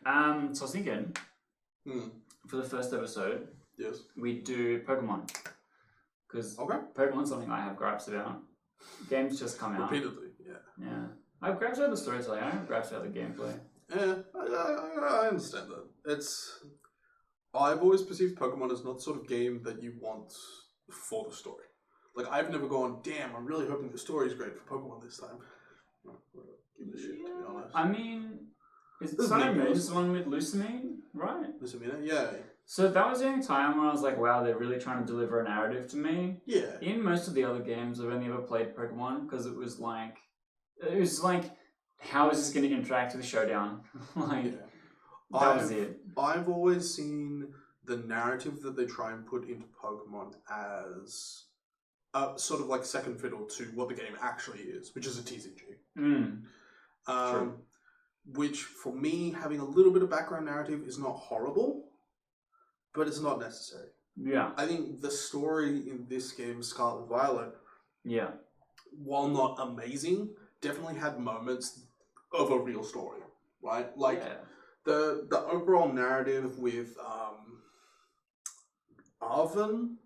So I was thinking, for the first episode, Yes. we do Pokemon. Because Okay. Pokemon's something I have gripes about. Games just come out. Repeatedly, yeah. Yeah. I have gripes about the storytelling. I have gripes about the gameplay. Yeah, I understand that. I've always perceived Pokemon as not the sort of game that you want for the story. Like, I've never gone, damn, I'm really hoping the story's great for Pokemon this time. Give a shit, to be honest. I mean, is There's Sun and Nick Moon Rose. the one with Lusamine? Right. Lusamina? Yeah. So that was the only time where I was like, wow, they're really trying to deliver a narrative to me. Yeah. In most of the other games, I've only ever played Pokemon because it was like, how is this going to interact with Showdown? Like, Yeah. that was it. I've always seen the narrative that they try and put into Pokemon as sort of like second fiddle to what the game actually is, which is a TCG. True. Which, for me, having a little bit of background narrative is not horrible, but it's not necessary. Yeah. I think the story in this game, Scarlet and Violet, Yeah. while not amazing, definitely had moments of a real story, right? Like, yeah. the overall narrative with Arvin,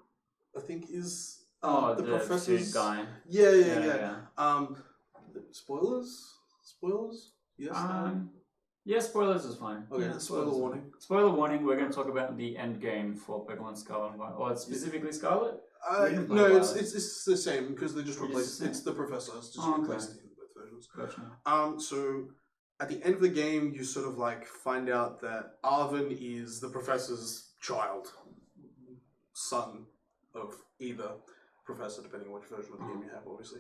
I think, is the professor's food guy. Yeah. Spoilers? Yes. Yeah, spoilers is fine. Okay, Yeah, spoiler warning. Spoiler warning. We're going to talk about the end game for Pokemon Scarlet and Violet, or specifically Scarlet. No, it's the same because they just replaced. It's the professor. It's just replaced in both versions. Gotcha. So at the end of the game, you sort of like find out that Arvin is the professor's child, son of either professor, depending on which version of the game you have, obviously.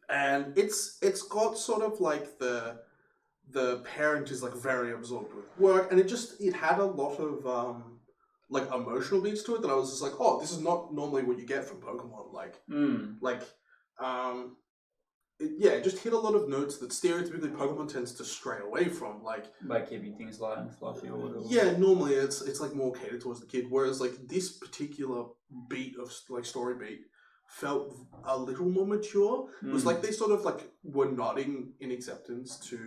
And it's got sort of like the parent is like very absorbed with work, and it had a lot of like emotional beats to it that I was just like, oh, this is not normally what you get from Pokemon. It just hit a lot of notes that stereotypically Pokemon tends to stray away from, like by keeping things light and fluffy or whatever. Yeah, normally it's like more catered towards the kid, whereas like this particular beat of like story beat felt a little more mature. It was like they sort of like were nodding in acceptance to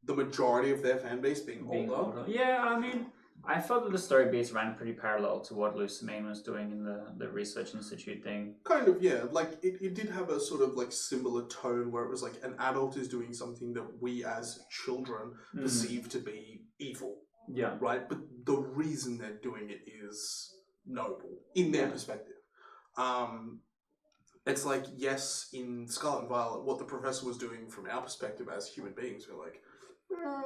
the majority of their fan base being older. Yeah, I mean, I felt that the story beats ran pretty parallel to what Lusamine was doing in the Research Institute thing. Kind of, yeah. Like, it did have a sort of, like, similar tone where it was like an adult is doing something that we as children perceive to be evil. Yeah. Right? But the reason they're doing it is noble, in their perspective. It's like, yes, in Scarlet and Violet, what the professor was doing from our perspective as human beings, we're like,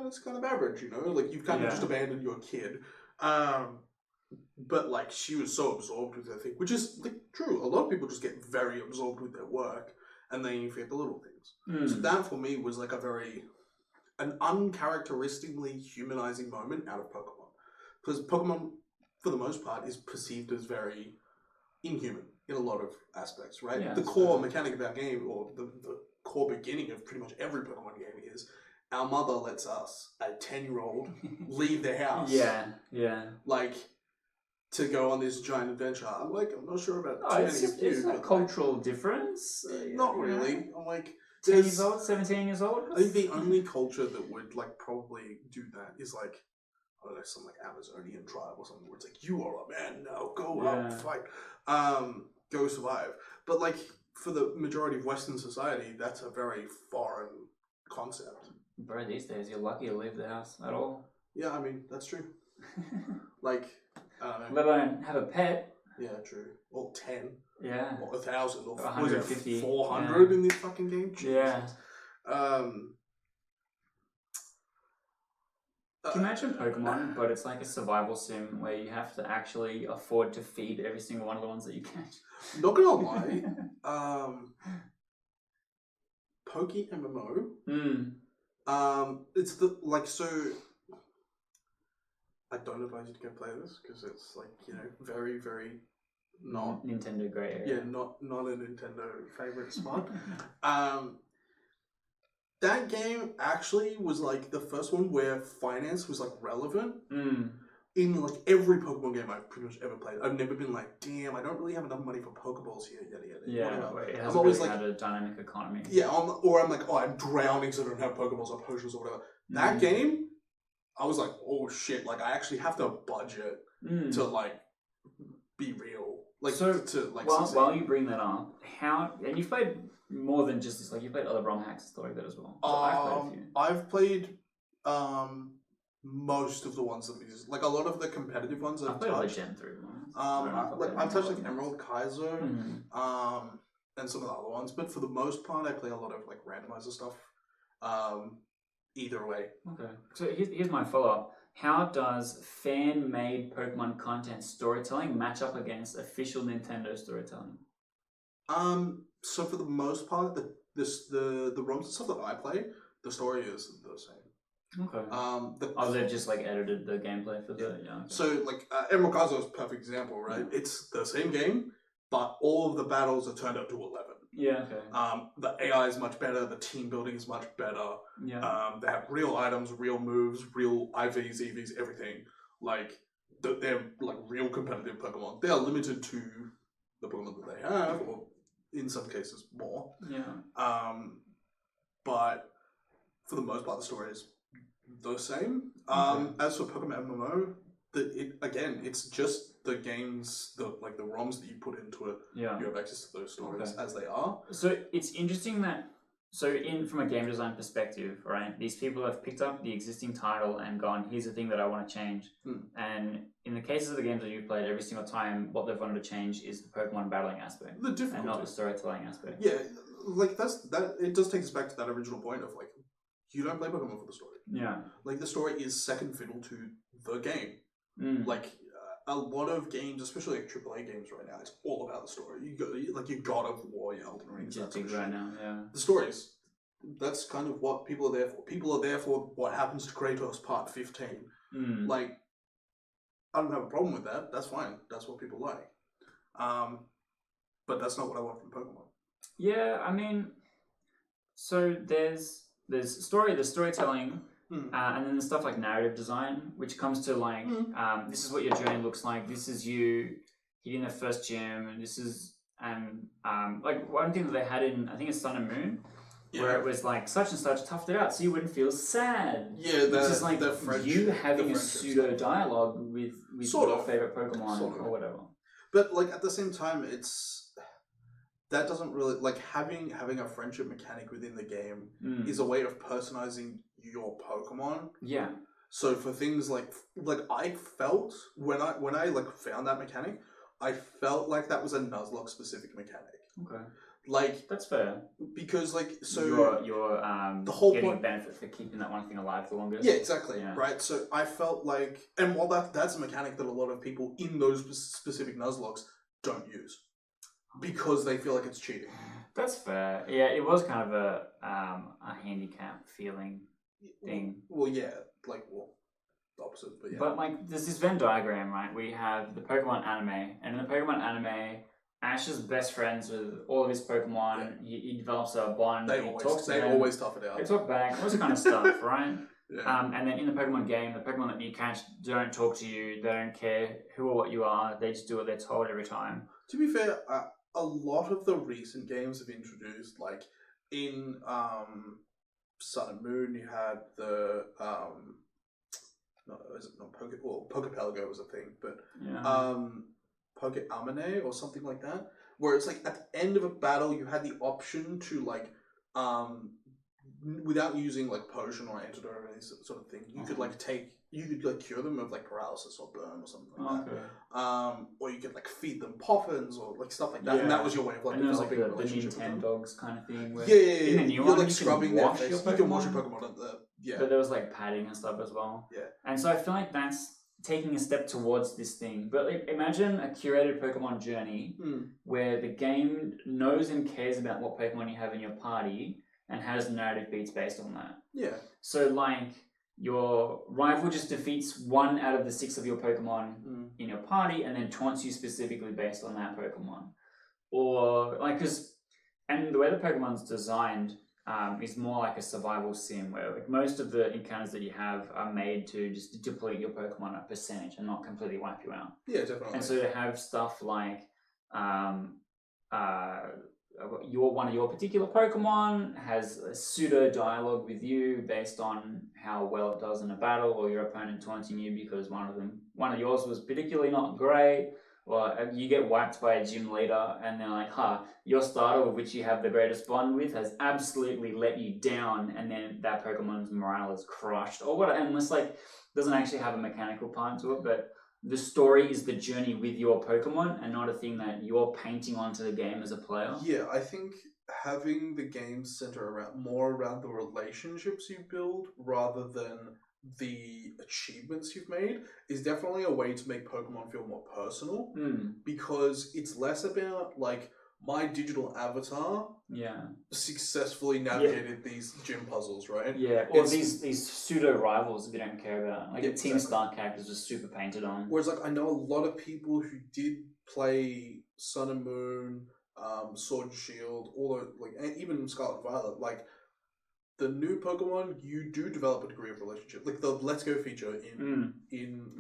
it's kind of average, you know? Like, you've kind of just abandoned your kid. But, like, she was so absorbed with her thing, which is, like, true. A lot of people just get very absorbed with their work, and then you forget the little things. So that, for me, was, like, an uncharacteristically humanizing moment out of Pokemon. Because Pokemon, for the most part, is perceived as very inhuman in a lot of aspects, right? Yeah, the core mechanic of our game, or the core beginning of pretty much every Pokemon game is our mother lets us, a 10-year-old, leave the house. Yeah. Like, to go on this giant adventure. I'm not sure about too many of you. It's a cultural difference. Not really. I'm like... 10 years old, 17 years old? I think the only culture that would, like, probably do that is, like, I don't know, some, like, Amazonian tribe or something where it's like, you are a man now, go out, fight. Go survive. But, like, for the majority of Western society, that's a very foreign concept. Bro, these days, you're lucky to leave the house at all. Yeah, I mean, that's true. Like, I don't know. Let alone have a pet. Yeah, true. Or 10. Yeah. Or 1,000. Or 150. 400 in this fucking game? Jesus. Yeah. Can you imagine Pokemon, but it's like a survival sim where you have to actually afford to feed every single one of the ones that you catch? Not gonna lie. Poke MMO. It's the, like, so... I don't advise you to go play this, because it's, like, you know, very, very not... Nintendo grey area. Yeah, not a Nintendo favourite spot. That game actually was, like, the first one where finance was, like, relevant. In, like, every Pokemon game I've pretty much ever played. I've never been like, damn, I don't really have enough money for Pokeballs here, yada. Yeah, it hasn't always really like, had a dynamic economy. Yeah, or I'm like, oh, I'm drowning so I don't have Pokeballs or potions or whatever. That game, I was like, oh shit! Like I actually have to budget to like be real. Like so to like. while you bring that up, and you've played more than just this. Like you've played other ROM hacks and stuff like that as well. So I've played a few. I've played most of the ones that we use. Like a lot of the competitive ones I've played touched. the Gen 3 ones. I've touched like Emerald Kaiser, and some of the other ones. But for the most part, I play a lot of like randomizer stuff. Either way. Okay. So here's my follow-up. How does fan-made Pokemon content storytelling match up against official Nintendo storytelling? So for the most part, the ROMs and stuff that I play, the story is the same. Okay. They've just like edited the gameplay for the Okay. So like Emerald Kaiser is a perfect example, right? Yeah. It's the same game, but all of the battles are turned up to 11. Yeah. Okay. The AI is much better. The team building is much better. Yeah. They have real items, real moves, real IVs, EVs, everything. Like they're like real competitive Pokemon. They are limited to the Pokemon that they have, or in some cases more. Yeah. But for the most part, the story is the same. As for Pokemon MMO, it's just the games, the ROMs that you put into it. Yeah. You have access to those stories as they are. So it's interesting that. So from a game design perspective, right, these people have picked up the existing title and gone, here's the thing that I want to change. And in the cases of the games that you've played, every single time, what they've wanted to change is the Pokemon battling aspect. The difficulty. And not the storytelling aspect. Yeah, like it does take us back to that original point of like, you don't play Pokemon for the story. Yeah. Like the story is second fiddle to the game. Like a lot of games, especially like AAA games right now, it's all about the story. You your God of War, your Elden Ring, just big right now. Yeah. The stories. That's kind of what people are there for. People are there for what happens to Kratos Part 15. Like, I don't have a problem with that. That's fine. That's what people like. But that's not what I want from Pokemon. Yeah, I mean, so there's storytelling. And then there's stuff like narrative design, which comes to like, this is what your journey looks like. This is you hitting the first gym, and this is like one thing that they had in, I think it's Sun and Moon, where it was like such and such toughed it out, so you wouldn't feel sad. Yeah, which is like you having a pseudo dialogue with your favorite Pokemon or whatever. But like at the same time, that doesn't really like having a friendship mechanic within the game is a way of personalizing your Pokemon. Yeah. So for things like I felt when I like found that mechanic, I felt like that was a Nuzlocke specific mechanic. Okay. Like that's fair. Because like so you're the whole getting point, benefit for keeping that one thing alive the longest. Yeah, exactly. Yeah. Right. So I felt like, and while that's a mechanic that a lot of people in those specific Nuzlockes don't use because they feel like it's cheating. That's fair. Yeah, it was kind of a handicap feeling thing. Well, yeah, the opposite, but yeah. But like, there's this Venn diagram, right? We have the Pokemon anime, and in the Pokemon anime, Ash is best friends with all of his Pokemon. Yeah. He develops a bond. They always tough it out. They talk back, all this kind of stuff, right? Yeah. And then in the Pokemon game, the Pokemon that you catch don't talk to you. They don't care who or what you are. They just do what they're told every time. To be fair, a lot of the recent games have introduced, like in Sun and Moon, you had the Pokepelago was a thing, but Pokeamine or something like that, where it's like at the end of a battle you had the option to like without using like potion or antidote or any sort of thing, you could like cure them of like paralysis or burn or something like that. Or you could like feed them poffins or like stuff like that, and that was your way of like developing a relationship with them. Nintendogs kind of thing. Where in the new you're one, like scrubbing their face. You can wash your Pokemon at but there was like padding and stuff as well. Yeah. And so I feel like that's taking a step towards this thing. But like, imagine a curated Pokemon journey where the game knows and cares about what Pokemon you have in your party and has narrative beats based on that. Yeah. So like your rival just defeats 1 out of the 6 of your Pokemon in your party and then taunts you specifically based on that Pokemon. Or like, and the way the Pokemon's designed is more like a survival sim where like most of the encounters that you have are made to just deplete your Pokemon a percentage and not completely wipe you out. Yeah, definitely. And so to have stuff like one of your particular Pokemon has a pseudo dialogue with you based on how well it does in a battle, or your opponent taunting you because one of yours was particularly not great, or you get wiped by a gym leader and they're like, your starter, with which you have the greatest bond with, has absolutely let you down, and then that Pokemon's morale is crushed, or what, and it's like, doesn't actually have a mechanical part to it, but the story is the journey with your Pokemon and not a thing that you're painting onto the game as a player. Yeah, I think having the game center more around the relationships you build rather than the achievements you've made is definitely a way to make Pokemon feel more personal. Because it's less about like my digital avatar successfully navigated these gym puzzles, right? Yeah, or these pseudo rivals that we don't care about. Like Team Star characters just super painted on. Whereas like I know a lot of people who did play Sun and Moon, Sword and Shield, all the like, and even Scarlet and Violet, like the new Pokemon, you do develop a degree of relationship. Like the Let's Go feature in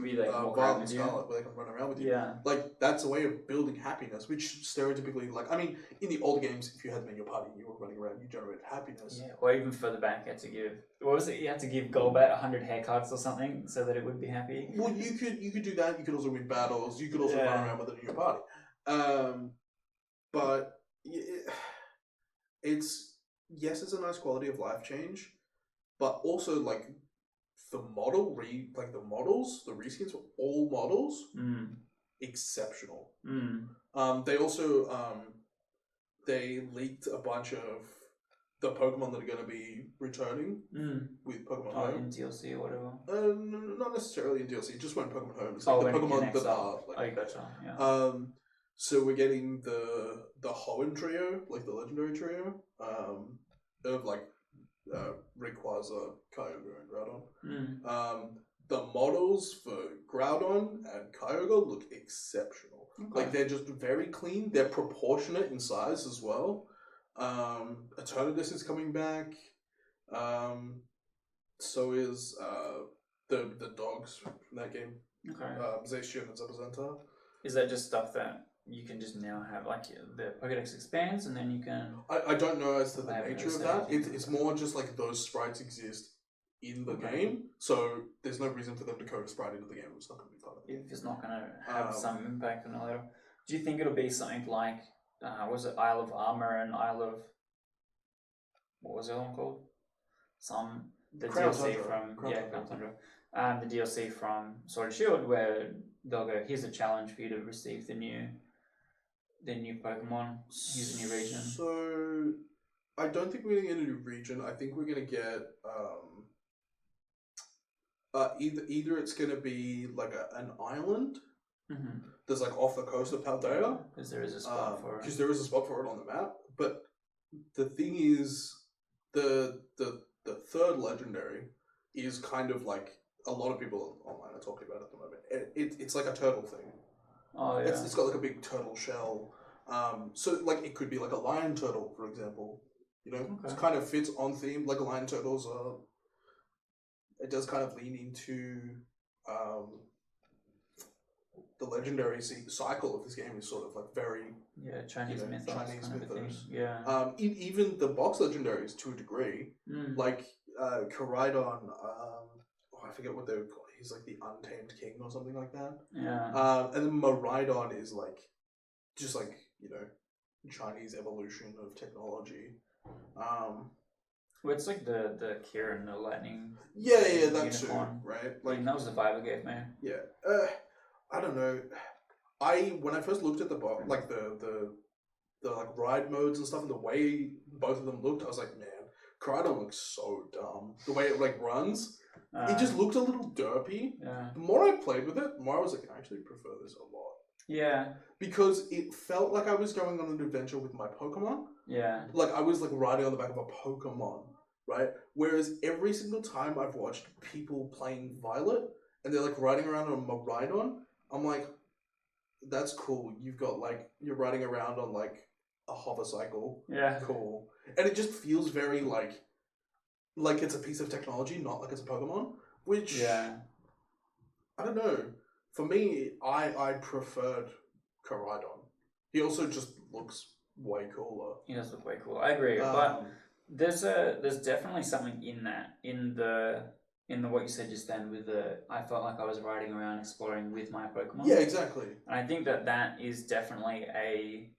Violet and Scarlet, where they can run around with you. Yeah. Like that's a way of building happiness, which stereotypically, like I mean, in the older games, if you had them in your party, you were running around, you generated happiness. Yeah. Or even further back, you had to give. What was it? You had to give Golbat 100 haircuts or something so that it would be happy. Well, you could do that. You could also win battles. You could also run around with it in your party. But it's a nice quality of life change, but also like the models, the reskins were all models, exceptional. They also they leaked a bunch of the Pokemon that are going to be returning with Pokemon Home. In DLC or whatever. Not necessarily in DLC. Just when Pokemon Home. It's like the Pokemon that are. Like, gotcha. Yeah. So we're getting the Hoenn trio, like the legendary trio, of like Rayquaza, Kyogre, and Groudon. The models for Groudon and Kyogre look exceptional. Okay. Like they're just very clean. They're proportionate in size as well. Eternatus is coming back. So is the dogs from that game. Okay. Zacian and Zapazenta. Is that just stuff that you can just now have, like the Pokédex expands and then you can... I don't know as to the nature of that. It's more just like those sprites exist in the game, so there's no reason for them to code a sprite into the game. It's not going to be part of it. If it's not going to have some impact on it later. Do you think it'll be something like, was it Isle of Armor and Isle of... What was the other one called? The Crown DLC Tundra. from... Crown Tundra. The DLC from Sword and Shield, where they'll go, here's a challenge for you to receive the new Pokemon. Here's a new region. So, I don't think we're going to get a new region. I think we're going to get either it's going to be like an island that's like off the coast of Paldea. Because there is a spot for it. Because there is a spot for it on the map. But the thing is, the third legendary is kind of like a lot of people online are talking about it at the moment. It's like a turtle thing. Oh yeah. It's got like a big turtle shell. So like it could be like a lion turtle, for example. You know, it kind of fits on theme. Like lion turtles are. It does kind of lean into the legendary cycle of this game is sort of like very Chinese mythos. Chinese mythos. Yeah. Even the box legendaries to a degree, like Koraidon. I forget what they would call it. He's like the Untamed King or something like that. Yeah. And then Miraidon is like, just like, Chinese evolution of technology. Well, it's like the Kieran, the lightning. Yeah, that too, right? Like that was the vibe it gave me. Yeah. I don't know. When I first looked at the like the like ride modes and stuff and the way both of them looked, I was like, man, Koraidon looks so dumb. The way it like runs. It just looked a little derpy. Yeah. The more I played with it, the more I was like, I actually prefer this a lot. Yeah. Because it felt like I was going on an adventure with my Pokemon. Yeah. Like I was like riding on the back of a Pokemon, right? Whereas every single time I've watched people playing Violet and they're like riding around on a Miraidon, I'm like, that's cool. You're riding around on like a hover cycle. Yeah. Cool. And it just feels very like it's a piece of technology, not like it's a Pokemon. Which I don't know. For me, I preferred Koraidon. He also just looks way cooler. He does look way cool. I agree, but there's definitely something in that in the what you said just then with the I felt like I was riding around exploring with my Pokemon. Yeah, exactly. And I think that is definitely a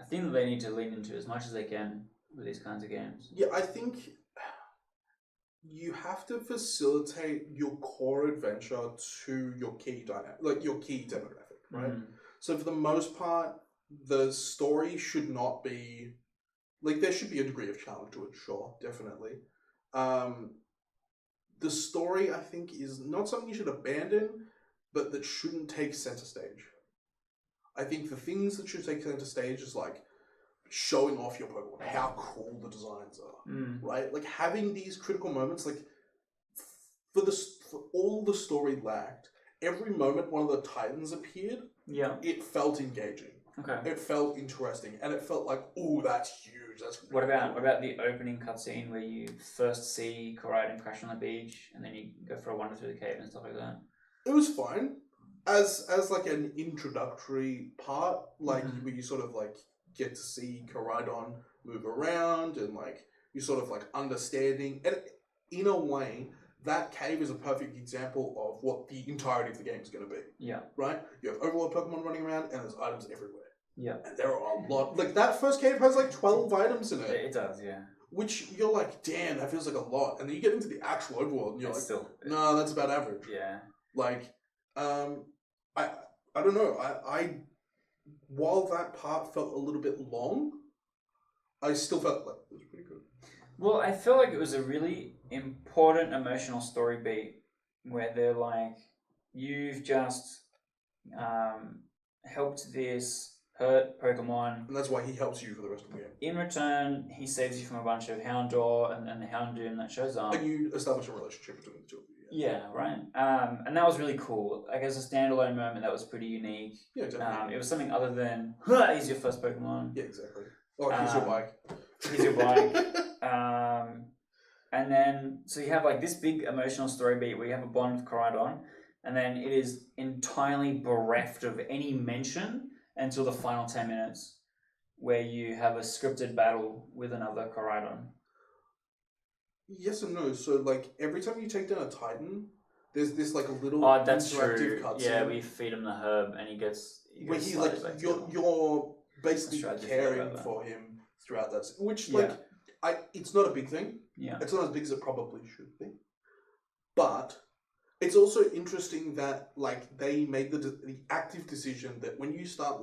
thing that they need to lean into as much as they can with these kinds of games. Yeah, I think you have to facilitate your core adventure to your key your key demographic, right? So for the most part, the story should not be there should be a degree of challenge to it, sure, definitely. The story, I think, is not something you should abandon, but that shouldn't take center stage. I think the things that should take center stage is showing off your Pokemon, how cool the designs are, right? Like having these critical moments, for all the story lacked, every moment one of the Titans appeared, it felt engaging. Okay. It felt interesting, and it felt like, oh, that's huge. That's what about the opening cutscene where you first see Koraidon crash on the beach, and then you go for a wander through the cave and stuff like that? It was fine as an introductory part, where you sort of get to see Koraidon move around and you sort of understanding, and in a way, that cave is a perfect example of what the entirety of the game is going to be. Yeah. Right? You have overlord Pokemon running around, and there's items everywhere. Yeah. And there are a lot. That first cave has 12 items in it. It does, yeah. Which you're damn, that feels like a lot. And then you get into the actual overworld, and you're no, that's about average. Yeah. I don't know. I while that part felt a little bit long, I still felt like it was pretty good. Well, I feel like it was a really important emotional story beat where they're you've just helped this hurt Pokemon. And that's why he helps you for the rest of the game. In return, he saves you from a bunch of Houndour and the Houndoom that shows up. And you establish a relationship between the two of you. Yeah, right. And that was really cool. I guess a standalone moment that was pretty unique. Yeah, definitely. It was something other than, he's your first Pokemon. Yeah, exactly. Oh, here's your bike. Here's your bike. And then, so you have this big emotional story beat where you have a bond with Koraidon, and then it is entirely bereft of any mention until the final 10 minutes, where you have a scripted battle with another Koraidon. Yes and no. So, every time you take down a Titan, there's this, a little that's interactive true. cutscene. Yeah, we feed him the herb, and he gets where you're basically caring for him throughout that, which, it's not a big thing. Yeah. It's not as big as it probably should be. But it's also interesting that, they made the active decision that when you start,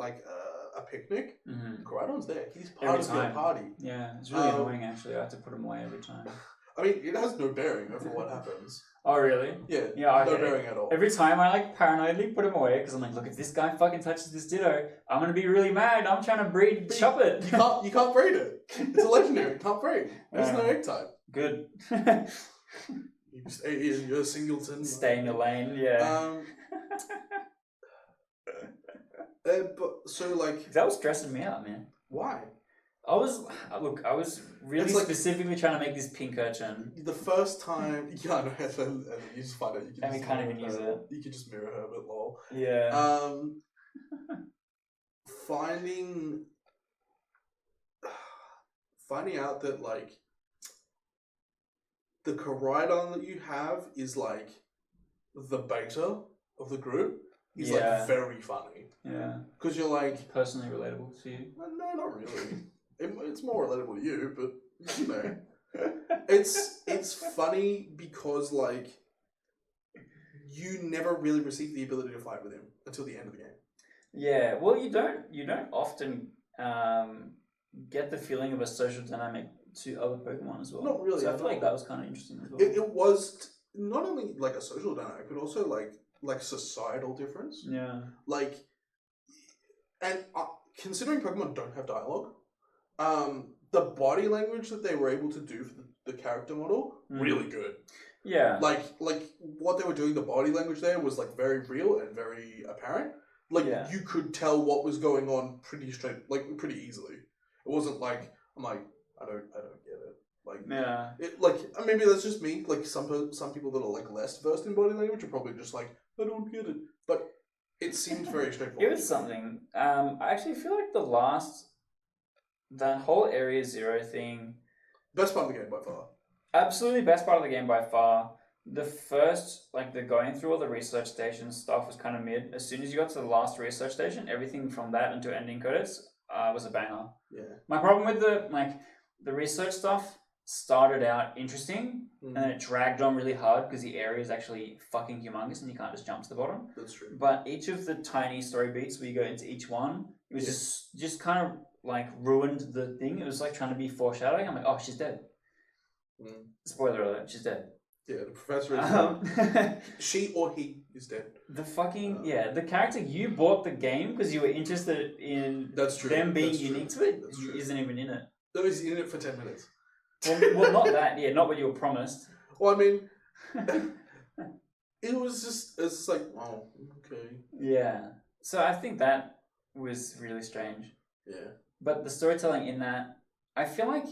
a picnic, Koraidon's there. He's part of your party. Yeah, it's really annoying, actually. I have to put him away every time. I mean, it has no bearing over what happens. Oh, really? Yeah, no bearing at all. Every time I, paranoidly put him away, because I'm look, if this guy fucking touches this Ditto, I'm going to be really mad. I'm trying to breed Choppet. You can't breed it. It's a legendary. You can't breed. There's no egg type. Good. You stay in your singleton. Stay in your lane, yeah. But so that was stressing me out, man. Why? I was really specifically trying to make this pink urchin. The first time, yeah, I know, and you just find out you can. And we can't even use it. You can just mirror her, but lol. Yeah. Finding out that the Koraidon that you have is the beta of the group is very funny. Yeah. Because you're personally relatable to you. No, not really. It's more relatable to you, but you know, it's funny because you never really receive the ability to fight with him until the end of the game. Yeah, well, you don't often get the feeling of a social dynamic to other Pokemon as well. Not really. So I feel like that was kind of interesting as well. It was not only a social dynamic, but also societal difference. Yeah. And considering Pokemon don't have dialogue, the body language that they were able to do for the character model, really good. Yeah. What they were doing, the body language there was very real and very apparent. You could tell what was going on pretty pretty easily. It wasn't I don't get it. Yeah. It maybe that's just me. Some people that are less versed in body language are probably just I don't get it. But it seemed very straightforward. It was something. I actually feel like the last that whole Area Zero thing. Best part of the game by far. Absolutely best part of the game by far. The first, like the going through all the research station stuff was kind of mid. As soon as you got to the last research station, everything from that into ending credits was a banger. Yeah. My problem with the research stuff started out interesting and then it dragged on really hard because the area is actually fucking humongous and you can't just jump to the bottom. That's true. But each of the tiny story beats where you go into each one, it was just kind of like ruined the thing. It was like trying to be foreshadowing. I'm like, oh, she's dead. Spoiler alert, she's dead. Yeah, the professor is dead. She or he is dead. The fucking the character you bought the game because you were interested in them being unique to it isn't even in it. No, he's in it for 10 minutes. Well, not that. Yeah, not what you were promised. Well, I mean, it's just like, oh, okay. Yeah. So I think that was really strange. Yeah. But the storytelling in that, I feel like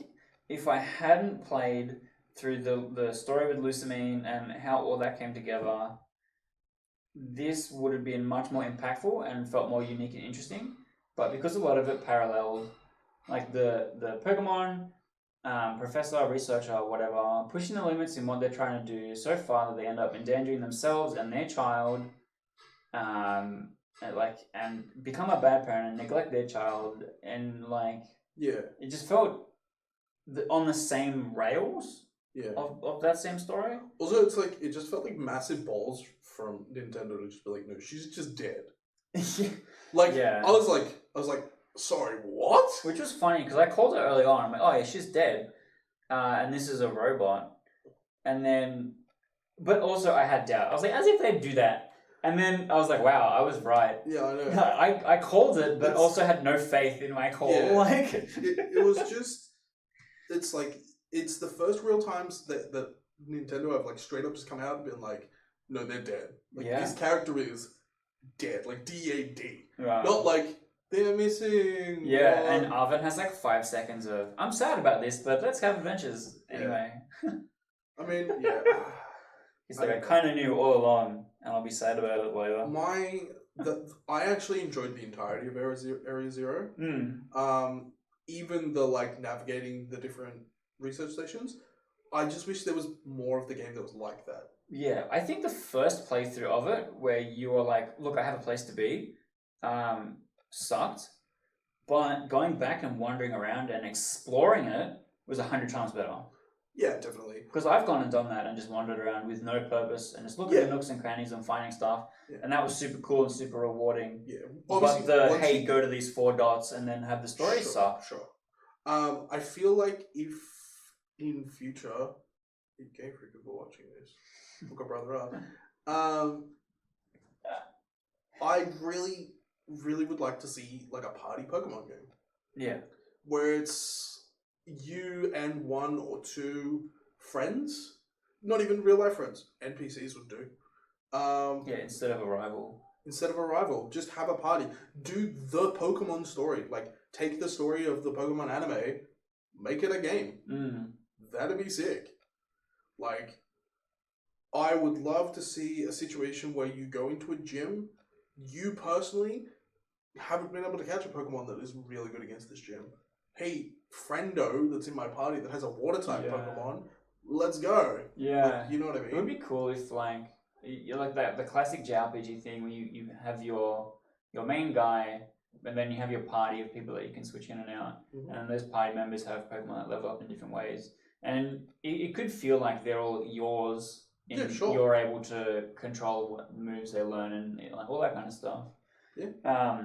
if I hadn't played through the story with Lusamine and how all that came together, this would have been much more impactful and felt more unique and interesting. But because a lot of it paralleled, like the Pokemon professor, researcher, whatever, pushing the limits in what they're trying to do so far that they end up endangering themselves and their child, and become a bad parent and neglect their child, and it just felt on the same rails of that same story. Also, it's like it just felt like massive balls from Nintendo to just be like, no, she's just dead. I was like, sorry, what? Which was funny because I called it early on. I'm like, oh yeah, she's dead, and this is a robot. And then, but also I had doubt. I was like, as if they'd do that. And then I was like, wow, I was right. Yeah, I know. I called it, but also had no faith in my call. Yeah. It was just, it's like, it's the first real times that Nintendo have like straight up just come out and been like, no, they're dead. Like this character is dead, like D-A-D. Right. Not like, they're missing. Yeah, and Arven has like 5 seconds of, I'm sad about this, but let's have adventures anyway. I mean, yeah. He's like, I kind of knew all along, and I'll be sad about it later. I actually enjoyed the entirety of Area Zero. Even the like navigating the different research stations. I just wish there was more of the game that was like that. Yeah, I think the first playthrough of it, where you were like, look, I have a place to be, sucked. But going back and wandering around and exploring it was 100 times better. Yeah, definitely. Because I've gone and done that and just wandered around with no purpose and just looking at nooks and crannies and finding stuff. Yeah. And that was super cool and super rewarding. Yeah. Obviously, but go to these 4 dots and then have the story suck. Sure. I feel like if in future, Game Freak will be watching this, hook a brother up. I really, really would like to see like a party Pokemon game. Yeah. Where it's you and 1 or 2 friends, not even real life friends, NPCs would do. Instead of a rival. Just have a party. Do the Pokemon story. Like, take the story of the Pokemon anime, make it a game. That'd be sick. Like, I would love to see a situation where you go into a gym, you personally haven't been able to catch a Pokemon that is really good against this gym. Hey, friendo that's in my party that has a water type Pokemon, let's go. Yeah. Like, you know what I mean? It would be cool if like you're like the classic JRPG thing where you have your main guy and then you have your party of people that you can switch in and out. And those party members have Pokemon that level up in different ways. And it could feel like they're all yours. You're able to control what moves they learn and like all that kind of stuff. Yeah.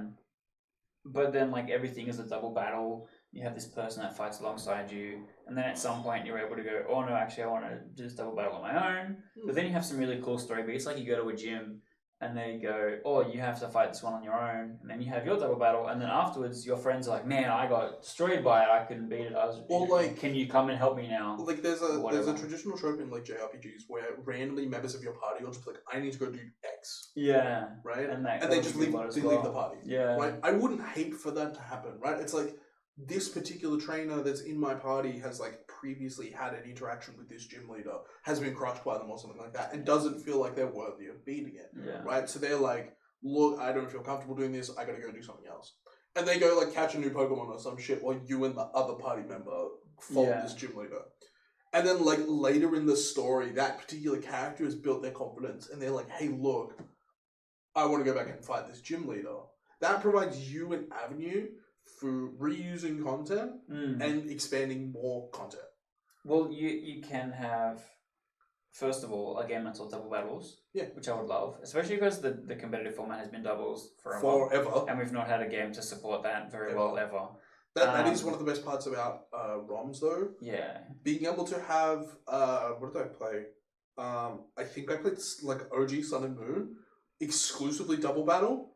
But then like everything is a double battle. You have this person that fights alongside you, and then at some point you're able to go, oh no, actually I want to do this double battle on my own. But then you have some really cool story beats, like you go to a gym, and they go, oh, you have to fight this one on your own, and then you have your double battle, and then afterwards your friends are like, man, I got destroyed by it, I couldn't beat it, can you come and help me now? Like there's a traditional trope in like JRPGs where randomly members of your party will just be like, I need to go do X. Yeah. Right? And they just leave the party. Yeah. Right? I wouldn't hate for that to happen, right? It's like, this particular trainer that's in my party has like previously had an interaction with this gym leader, has been crushed by them or something like that, and doesn't feel like they're worthy of beating it. Yeah. Right? So they're like, look, I don't feel comfortable doing this, I gotta go do something else. and they go like catch a new Pokemon or some shit, while you and the other party member follow this gym leader. And then like later in the story, that particular character has built their confidence, and they're like, "Hey, look, I want to go back and fight this gym leader." That provides you an avenue for reusing content and expanding more content. Well, you can have, first of all, a game that's all double battles. Yeah. Which I would love, especially because the competitive format has been doubles forever. And we've not had a game to support that very well ever. That is one of the best parts about ROMs, though. Yeah. Being able to have, what did I play? I think I played like OG Sun and Moon, exclusively double battle.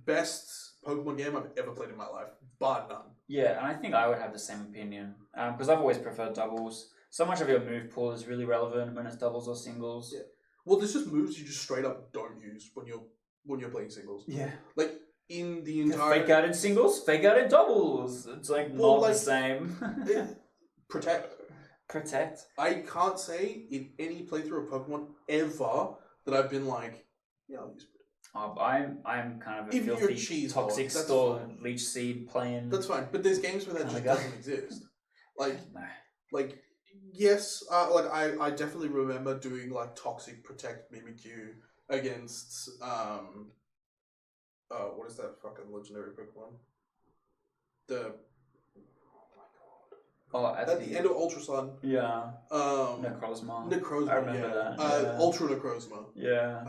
Best Pokemon game I've ever played in my life, bar none. Yeah, and I think I would have the same opinion. Because I've always preferred doubles. So much of your move pool is really relevant when it's doubles or singles. Yeah. Well, there's just moves you just straight up don't use when you're playing singles. Yeah. Like in the entire fake out in singles, fake out in doubles. It's like not the same. Protect. I can't say in any playthrough of Pokemon ever that I've been like, yeah, I'll use I'm kind of a filthy toxic store leech seed playing. That's fine, but there's games where that just doesn't exist. Like yes, I definitely remember doing like Toxic Protect Mimikyu against what is that fucking legendary Pokemon? At the end of Ultra Sun. Yeah. Necrozma. I remember that. Ultra Necrozma. Yeah.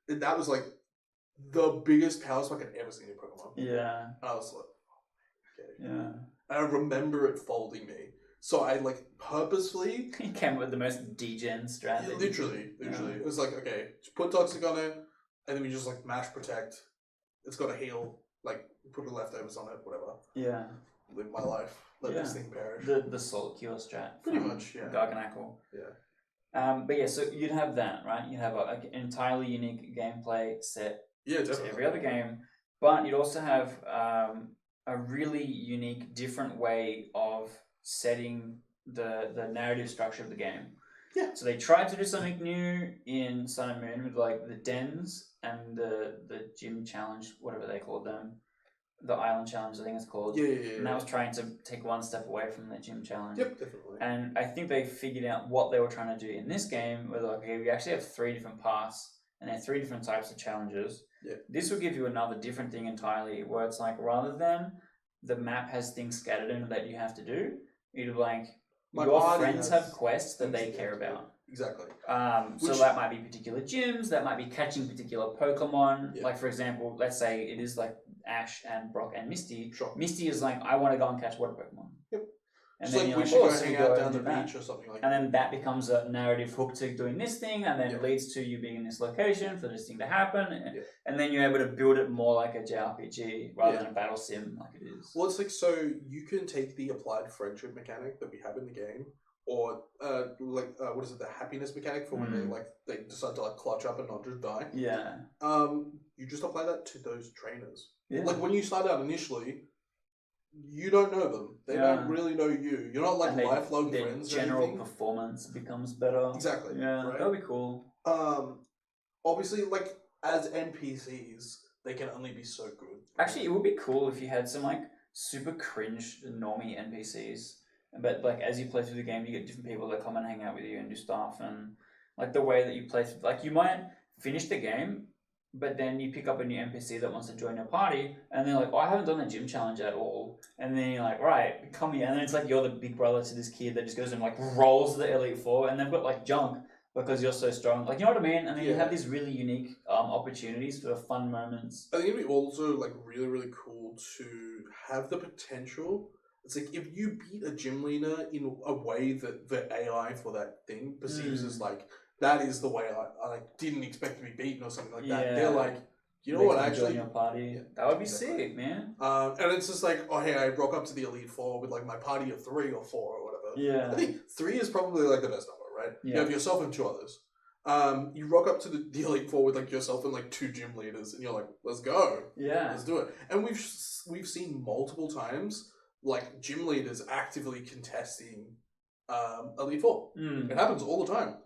That was like the biggest power spike I'd ever seen in Pokemon. Yeah. And I was like, okay. Yeah. And I remember it folding me. So I like purposefully... He came with the most degen strategy. Yeah, literally. Yeah. It was like, okay, just put Toxic on it, and then we just like mash Protect. It's got a heal, like put the leftovers on it, whatever. Yeah. Live my life. Let this thing perish. The Salt Cure strat. Pretty much, yeah. Garganacl. Yeah. But yeah, so you'd have that, right? You'd have an entirely unique gameplay set to every other game. But you'd also have a really unique, different way of setting the narrative structure of the game. Yeah. So they tried to do something new in Sun and Moon with like the dens and the gym challenge, whatever they called them. The island challenge, I think it's called. Yeah. And that was trying to take one step away from the gym challenge. Yep, definitely. And I think they figured out what they were trying to do in this game. Where like, okay, we actually have 3 different paths, and there are 3 different types of challenges. Yeah. This will give you another different thing entirely, where it's like rather than the map has things scattered in that you have to do, you're like your friends have quests that they care about. Exactly. So that might be particular gyms, that might be catching particular Pokemon. Yeah. Like for example, let's say it is like Ash and Brock and Misty. Sure. Misty is like, I want to go and catch water Pokemon. Yep. And then like, we should go hang out down the beach or something like that. And then that becomes a narrative hook to doing this thing, and then it leads to you being in this location for this thing to happen. And then you're able to build it more like a JRPG rather than a battle sim like it is. Well, it's like, so you can take the applied friendship mechanic that we have in the game, or what is it, the happiness mechanic for when they decide to like clutch up and not just die. Yeah. You just apply that to those trainers. Yeah. Like when you start out initially, you don't know them. They don't really know you. You're not like lifelong friends. Their general performance becomes better. Exactly. Yeah, right? that'll be cool. Obviously, like as NPCs, they can only be so good. Actually, it would be cool if you had some like super cringe normie NPCs. But like as you play through the game, you get different people that come and hang out with you and do stuff, and like the way that you play through, like you might finish the game, but then you pick up a new NPC that wants to join your party, and they're like, "Oh, I haven't done the gym challenge at all," and then you're like, "Right, come here," and then it's like you're the big brother to this kid that just goes and like rolls the Elite Four, and they've got like junk because you're so strong, like you know what I mean? And then you have these really unique opportunities for fun moments. I think it'd be also like really really cool to have the potential. It's like if you beat a gym leader in a way that the AI for that thing perceives as like, that is the way I like didn't expect to be beaten or something like that. They're like, you know what, actually, join your party. That would be sick, man. And it's just like, oh hey, I rock up to the Elite Four with like my party of 3 or 4 or whatever. Yeah. I think 3 is probably like the best number, right? Yeah. You have yourself and 2 others. You rock up to the Elite Four with like yourself and like 2 gym leaders, and you're like, let's go. Yeah. Let's do it. And we've seen multiple times like gym leaders actively contesting Elite Four. It happens all the time.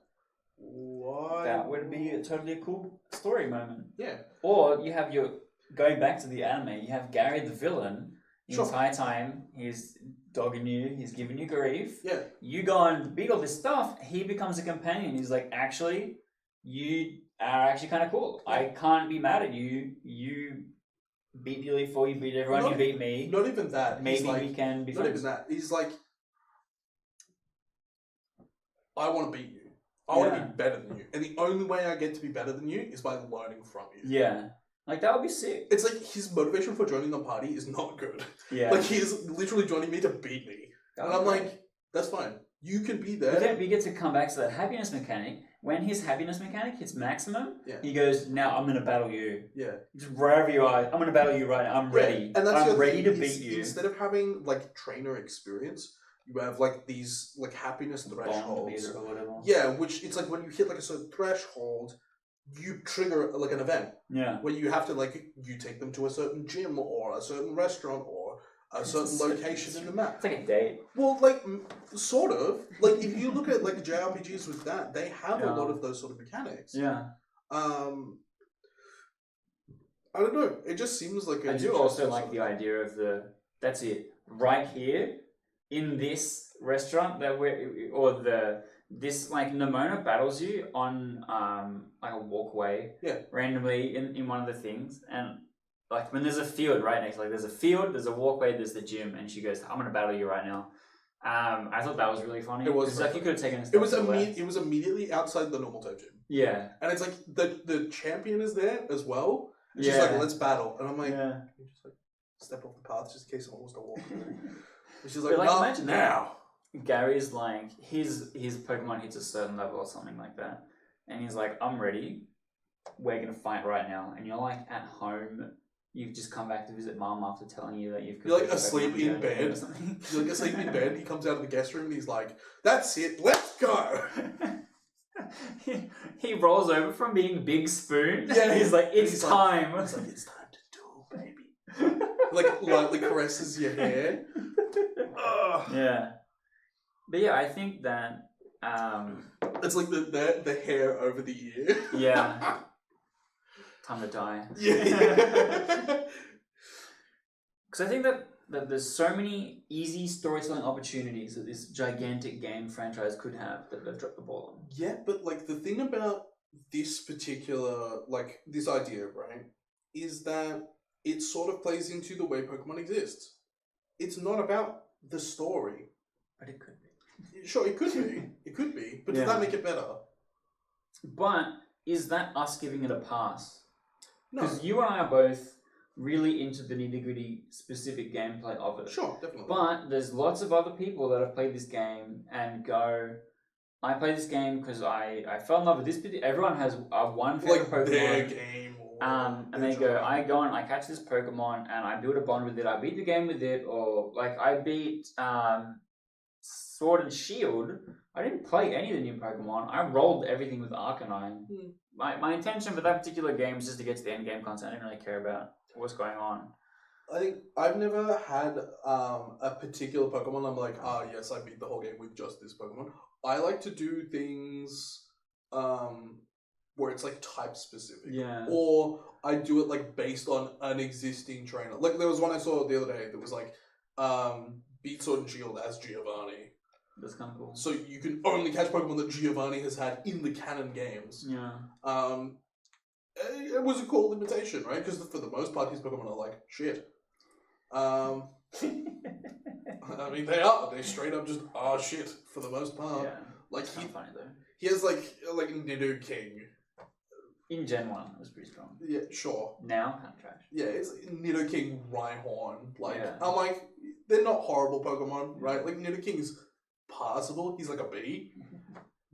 Why? That would be a totally cool story moment. Yeah. Or you have your going back to the anime, you have Gary the villain. The Sure. entire time he's dogging you, he's giving you grief. Yeah. You go and beat all this stuff. He becomes a companion. He's like, actually, you are actually kind of cool. I can't be mad at you. You beat Billy 4, you beat everyone, you beat me. Not even that. Maybe we can be not friends. even that. He's like, I want to beat you. I want to be better than you. And the only way I get to be better than you is by learning from you. Yeah. Like, that would be sick. It's like his motivation for joining the party is not good. Yeah. Like, he is literally joining me to beat me. And I'm like, that's fine. You can be there. But then we get to come back to that happiness mechanic. When his happiness mechanic hits maximum, he goes, now I'm going to battle you. Yeah. Just wherever you are, I'm going to battle you right now. I'm ready. And that's I'm ready to beat you. Instead of having, like, trainer experience, you have, like, these, like, happiness thresholds. Or whatever. Yeah, which it's like when you hit, like, a certain threshold, you trigger, like, an event. Yeah. Where you have to, like, you take them to a certain gym or a certain restaurant or a certain location in the map. It's like a date. Well, like, sort of. Like, if you look at, like, JRPGs with that, they have a lot of those sort of mechanics. Yeah. I don't know. It just seems like I do also like the idea of that's it. Right here, in this restaurant that this, like, Nimona battles you on, like, a walkway. Yeah. Randomly in one of the things. And, like, when there's a field right next, like, there's a field, there's a walkway, there's the gym, and she goes, I'm going to battle you right now. I thought that was really funny. It was like, you could have taken a step it was immediately outside the normal type gym. Yeah. And it's like, the champion is there as well. And she's like, let's battle. And I'm like, you just, like, step off the path just in case someone wants to walk through. And she's like, imagine now. Gary's like, his Pokemon hits a certain level or something like that. And he's like, I'm ready. We're going to fight right now. And you're like at home. You've just come back to visit Mom after telling you that you've... You're like asleep in bed. You're like asleep in bed. He comes out of the guest room and he's like, that's it. Let's go. he rolls over from being Big Spoon. Yeah. He's like, it's time. He's like, it's time to duel, baby. Like, lightly caresses your hair. Yeah. But yeah, I think that it's like the hair over the ear. Yeah. Time to die. Yeah. Because I think that there's so many easy storytelling opportunities that this gigantic game franchise could have that they've dropped the ball on. Yeah, but like the thing about this particular, like this idea, right, is that it sort of plays into the way Pokemon exists. It's not about the story. But it could be. Sure, it could be. It could be. But does that make it better? But is that us giving it a pass? No. Because you and I are both really into the nitty-gritty specific gameplay of it. Sure, definitely. But there's lots of other people that have played this game and go, I played this game because I fell in love with this. Everyone has one favorite Pokemon. Their game. And they go, I go and I catch this Pokemon and I build a bond with it. I beat the game with it, or like I beat Sword and Shield. I didn't play any of the new Pokemon. I rolled everything with Arcanine. My intention for that particular game is just to get to the end game content. I didn't really care about what's going on. I think I've never had a particular Pokemon I'm like, yes, I beat the whole game with just this Pokemon. I like to do things where it's like type specific. Yeah. Or I do it like based on an existing trainer. Like there was one I saw the other day that was like beat Sword and Shield as Giovanni. That's kind of cool. So you can only catch Pokemon that Giovanni has had in the canon games. Yeah. It was a cool limitation, right? Because for the most part, these Pokemon are like shit. I mean, they are. They straight up just are shit for the most part. Yeah. Like it's kind of funny though. He has like Nidoking. In Gen 1, it was pretty strong. Yeah, sure. Now, kind of trash. Yeah, it's Nidoking, Rhyhorn. Like, Yeah. I'm like, they're not horrible Pokemon, right? Like, Nidoking's passable. He's like a B.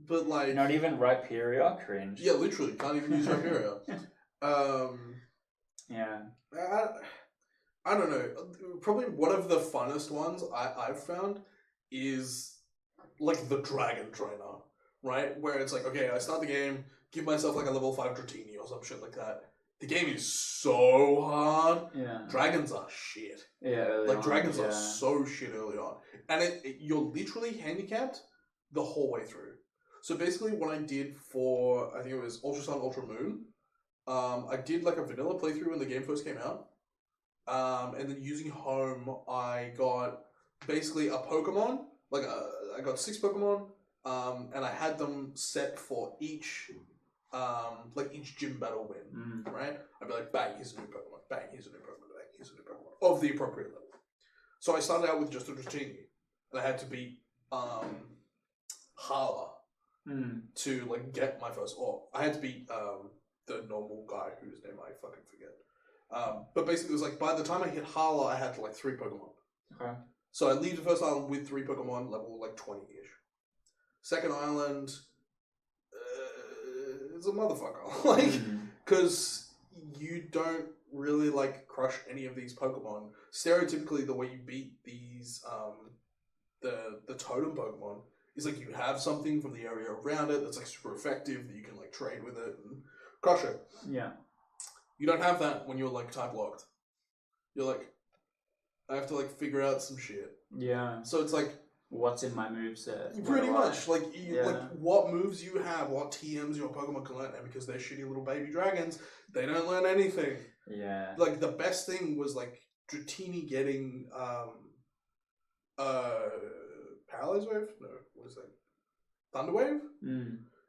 But, like... Not even Rhyperior? Cringe. Yeah, literally. Can't even use Rhyperior. Yeah. I don't know. Probably one of the funnest ones I've found is, like, the Dragon Trainer, right? Where it's like, okay, I start the game, give myself, like, a level 5 Dratini or some shit like that. The game is so hard. Yeah. Dragons are shit. Yeah. Like, dragons are so shit early on. And you're literally handicapped the whole way through. So basically what I did for, I think it was Ultra Sun, Ultra Moon, I did like a vanilla playthrough when the game first came out. And then using Home, I got basically a Pokemon. I got 6 Pokemon. And I had them set for each gym battle win, right? I'd be like, bang, here's a new Pokemon, bang, here's a new Pokemon, bang, here's a new Pokemon, of the appropriate level. So I started out with just a Dratini, and I had to beat Hala to like get my first orb. I had to beat the normal guy whose name I fucking forget. But basically it was like, by the time I hit Hala, I had like 3 Pokemon. Okay. So I leave the first island with 3 Pokemon, level like 20-ish. Second island, it's a motherfucker. Like, because you don't really like crush any of these Pokemon. Stereotypically, the way you beat these, the totem Pokemon is like you have something from the area around it that's like super effective that you can like trade with it and crush it. Yeah. You don't have that when you're like type locked. You're like, I have to like figure out some shit. Yeah. So it's like, what's in my moveset? Pretty much. Like, like what moves you have, what TMs your Pokemon can learn, and because they're shitty little baby dragons, they don't learn anything. Yeah. Like, the best thing was, like, Dratini getting, Paralyze Wave? No, what is that? Thunder Wave?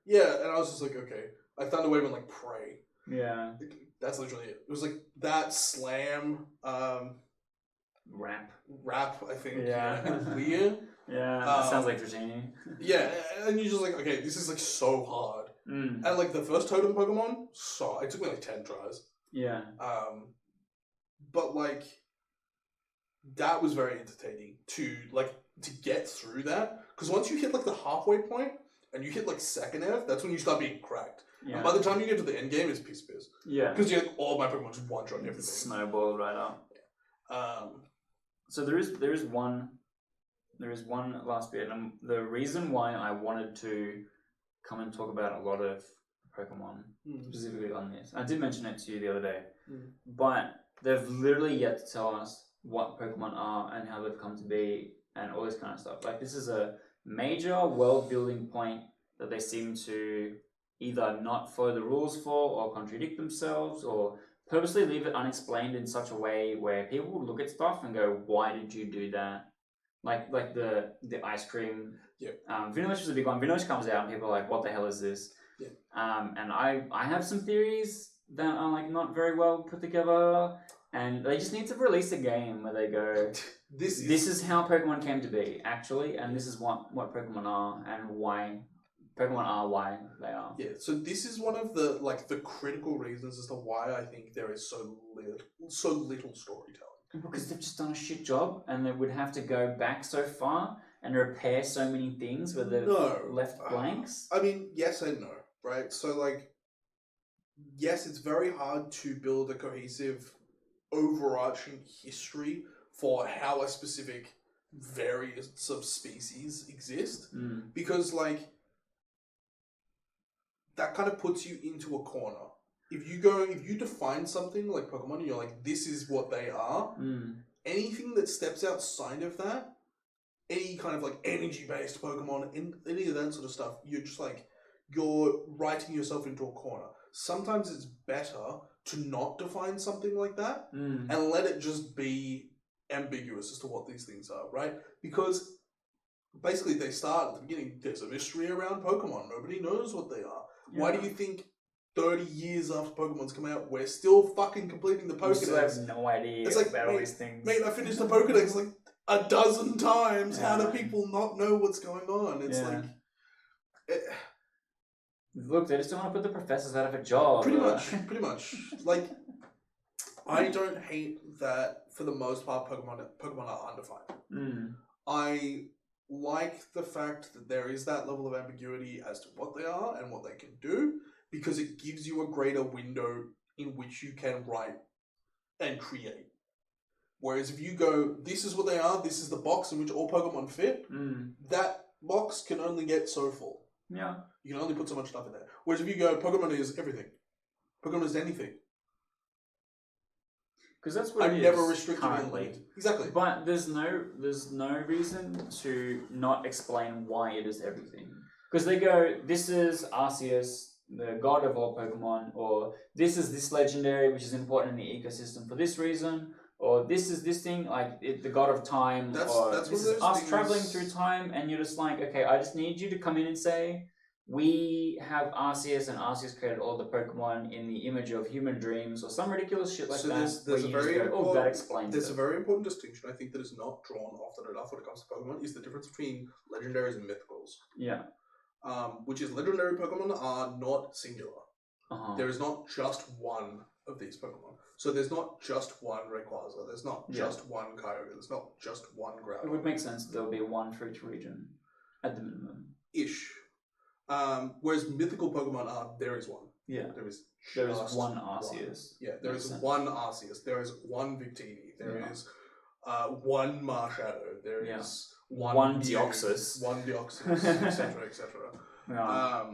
Yeah, and I was just like, okay. Like, Thunder Wave and, like, Prey. Yeah. That's literally it. It was, like, that Slam, Rap, I think. Yeah. And Leer. Yeah, that sounds like Dratini. Yeah, and you're just like, okay, this is like so hard. And like the first totem Pokemon, it took me like 10 tries. Yeah. But like, that was very entertaining to get through that. Because once you hit like the halfway point and you hit like second F, that's when you start being cracked. Yeah. And by the time you get to the end game, it's piss. Yeah. Because you're like, all my Pokemon just one-shot everything. Snowball right up. So there is one last bit, and the reason why I wanted to come and talk about a lot of Pokemon, specifically on this, I did mention it to you the other day, but they've literally yet to tell us what Pokemon are and how they've come to be and all this kind of stuff. Like, this is a major world building point that they seem to either not follow the rules for, or contradict themselves, or purposely leave it unexplained in such a way where people would look at stuff and go, why did you do that? Like the ice cream. Yeah. Vanillish was a big one. Vanillish comes out and people are like, what the hell is this? Yeah. And I have some theories that are like not very well put together, and they just need to release a game where they go, this is how Pokemon came to be, actually, and this is what Pokemon are and why Pokemon are why they are. Yeah, so this is one of the the critical reasons as to why I think there is so little storytelling. Because they've just done a shit job, and they would have to go back so far and repair so many things where they've left blanks. I mean, yes and no, right? So yes, it's very hard to build a cohesive, overarching history for how a specific variance of species exist, because that kind of puts you into a corner. If you define something like Pokemon and you're like, this is what they are, anything that steps outside of that, any kind of energy-based Pokemon, any of that sort of stuff, you're just you're writing yourself into a corner. Sometimes it's better to not define something like that and let it just be ambiguous as to what these things are, right? Because basically they start at the beginning, there's a mystery around Pokemon. Nobody knows what they are. Yeah. Why do you think 30 years after Pokemon's come out, we're still fucking completing the Pokedex? We still have no idea about all these things. Mate, I finished the Pokedex a dozen times. Yeah. How do people not know what's going on? It's look, they just don't want to put the professors out of a job. Pretty much. I don't hate that for the most part Pokemon are undefined. I like the fact that there is that level of ambiguity as to what they are and what they can do, because it gives you a greater window in which you can write and create. Whereas if you go, this is what they are, this is the box in which all Pokemon fit, that box can only get so full. Yeah. You can only put so much stuff in there. Whereas if you go, Pokemon is everything. Pokemon is anything. Because that's what I'm never restricted currently. Exactly. But there's no reason to not explain why it is everything. Because they go, this is Arceus, the god of all Pokemon, or this is this legendary which is important in the ecosystem for this reason, or this is this thing like the god of time, or That's this one is of those us things... traveling through time, and you're just like, okay, I just need you to come in and say, we have Arceus, and Arceus created all the Pokemon in the image of human dreams, or some ridiculous shit like that. There's a very important, that explains there's it. a very important distinction I think that is not drawn often enough when it comes to Pokemon, is the difference between legendaries and mythicals. Yeah. Which is legendary Pokemon are not singular. Uh-huh. There is not just one of these Pokemon. So there's not just one Rayquaza, there's not just one Kyogre, there's not just one Groudon. It would make sense that there would be one for each region, at the minimum. Ish. Whereas mythical Pokemon are, there is one. Yeah. There is one Arceus. Yeah, there is one Arceus. There is one Victini. There is one Marshadow. There is one Deoxys. One Deoxys, etc., etc. Yeah.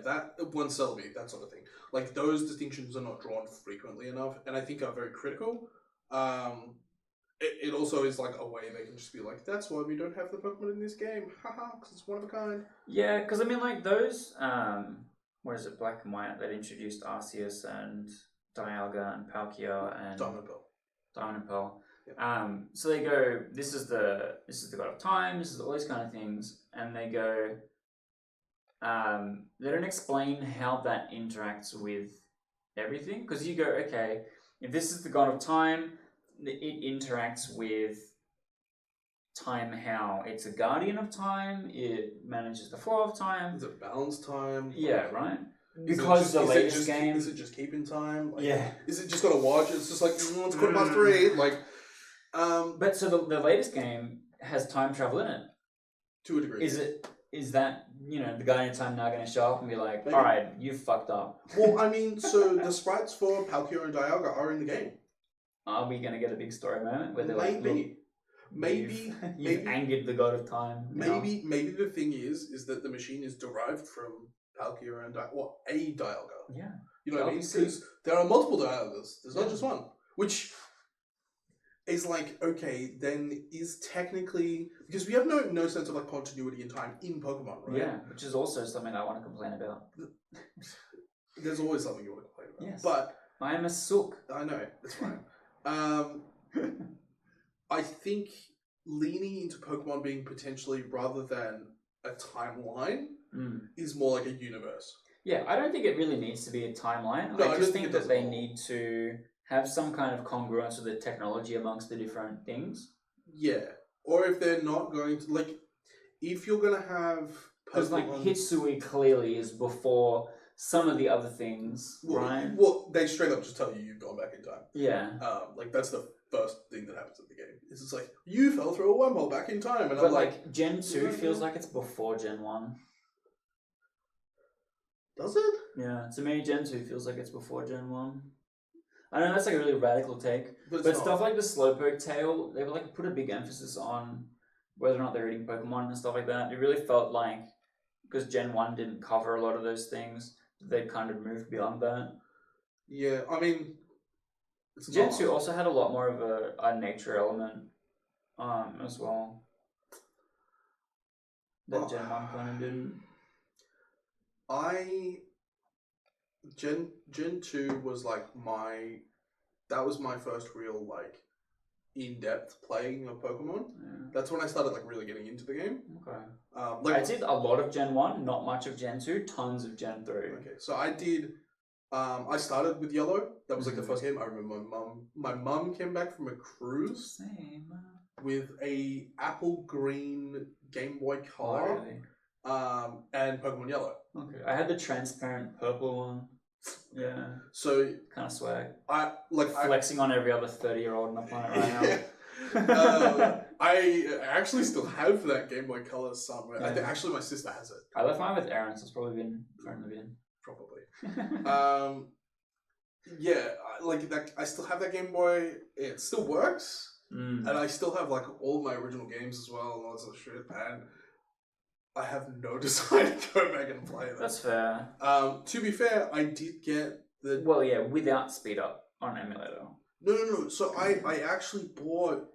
That one Celebi, that sort of thing. Like, those distinctions are not drawn frequently enough, and I think are very critical. It also is like a way they can just be like, that's why we don't have the Pokemon in this game, haha, because it's one of a kind. Yeah, because I mean, like those, what is it, Black and White, that introduced Arceus and Dialga and Palkia and Diamond and Pearl. Yep. So they go, this is the god of time, this is all these kind of things, and they go, they don't explain how that interacts with everything, because you go, okay, if this is the god of time, it interacts with time how it's a guardian of time, it manages the flow of time. Is it balanced time? Yeah, right? Because the latest game... Is it just keeping time? Like, yeah. Is it just got to watch? It's just like, it's 3:15. Like, But so the latest game has time travel in it. To a degree. Is that, the guardian of time now going to show up and be like, alright, you fucked up? Well, I mean, so the sprites for Palkia and Dialga are in the game. Are we going to get a big story moment where they're maybe you've angered the god of time? Maybe the thing is that the machine is derived from Palkia and a Dialga. Yeah. You know what I mean? Because there are multiple Dialgas. There's not just one. Which is like, okay, then is technically... Because we have no sense of like continuity in time in Pokemon, right? Yeah, which is also something I want to complain about. There's always something you want to complain about. Yes. But I am a sook. I know, it's fine. I think leaning into Pokemon being potentially, rather than a timeline, is more like a universe. Yeah, I don't think it really needs to be a timeline. No, I just think that they need to have some kind of congruence with the technology amongst the different things. Yeah. Or if they're not going to, like, if you're going to have Pokemon... Because, like, Hitsui clearly is before some of the other things, right? Well, they straight up just tell you you've gone back in time. Yeah. Like, that's the first thing that happens in the game. It's just like, you fell through a wormhole back in time. And but, like, Gen 2 feels like it's before Gen 1. Does it? Yeah, to me, Gen 2 feels like it's before Gen 1. I know that's like a really radical take, but stuff like the Slowpoke tail, they would like put a big emphasis on whether or not they're eating Pokemon and stuff like that. It really felt like, because Gen 1 didn't cover a lot of those things, they kind of moved beyond that. Yeah, I mean... Gen 2 also had a lot more of a nature element as well. That Gen 1 kind of didn't. Gen 2 was like that was my first real like in-depth playing of Pokemon. Yeah. That's when I started like really getting into the game. Okay. I did a lot of Gen 1, not much of Gen 2, tons of Gen 3. Okay, so I did I started with Yellow. That was like the first game. I remember my mum came back from a cruise with a apple green Game Boy Color. Oh, really? And Pokemon Yellow. Okay. I had the transparent purple one. Yeah. So kind of swag. Flexing on every other 30-year-old on the planet right now. I actually still have that Game Boy Color somewhere. Yeah. Actually, my sister has it. I left mine with Aaron, so it's probably been thrown in the bin. Probably. Yeah, I still have that Game Boy. It still works, and I still have like all my original games as well and all that sort of shit. And I have no desire to go back and play them. That's fair. To be fair, I did get the... Well, yeah, without speed up on emulator. No. So I actually bought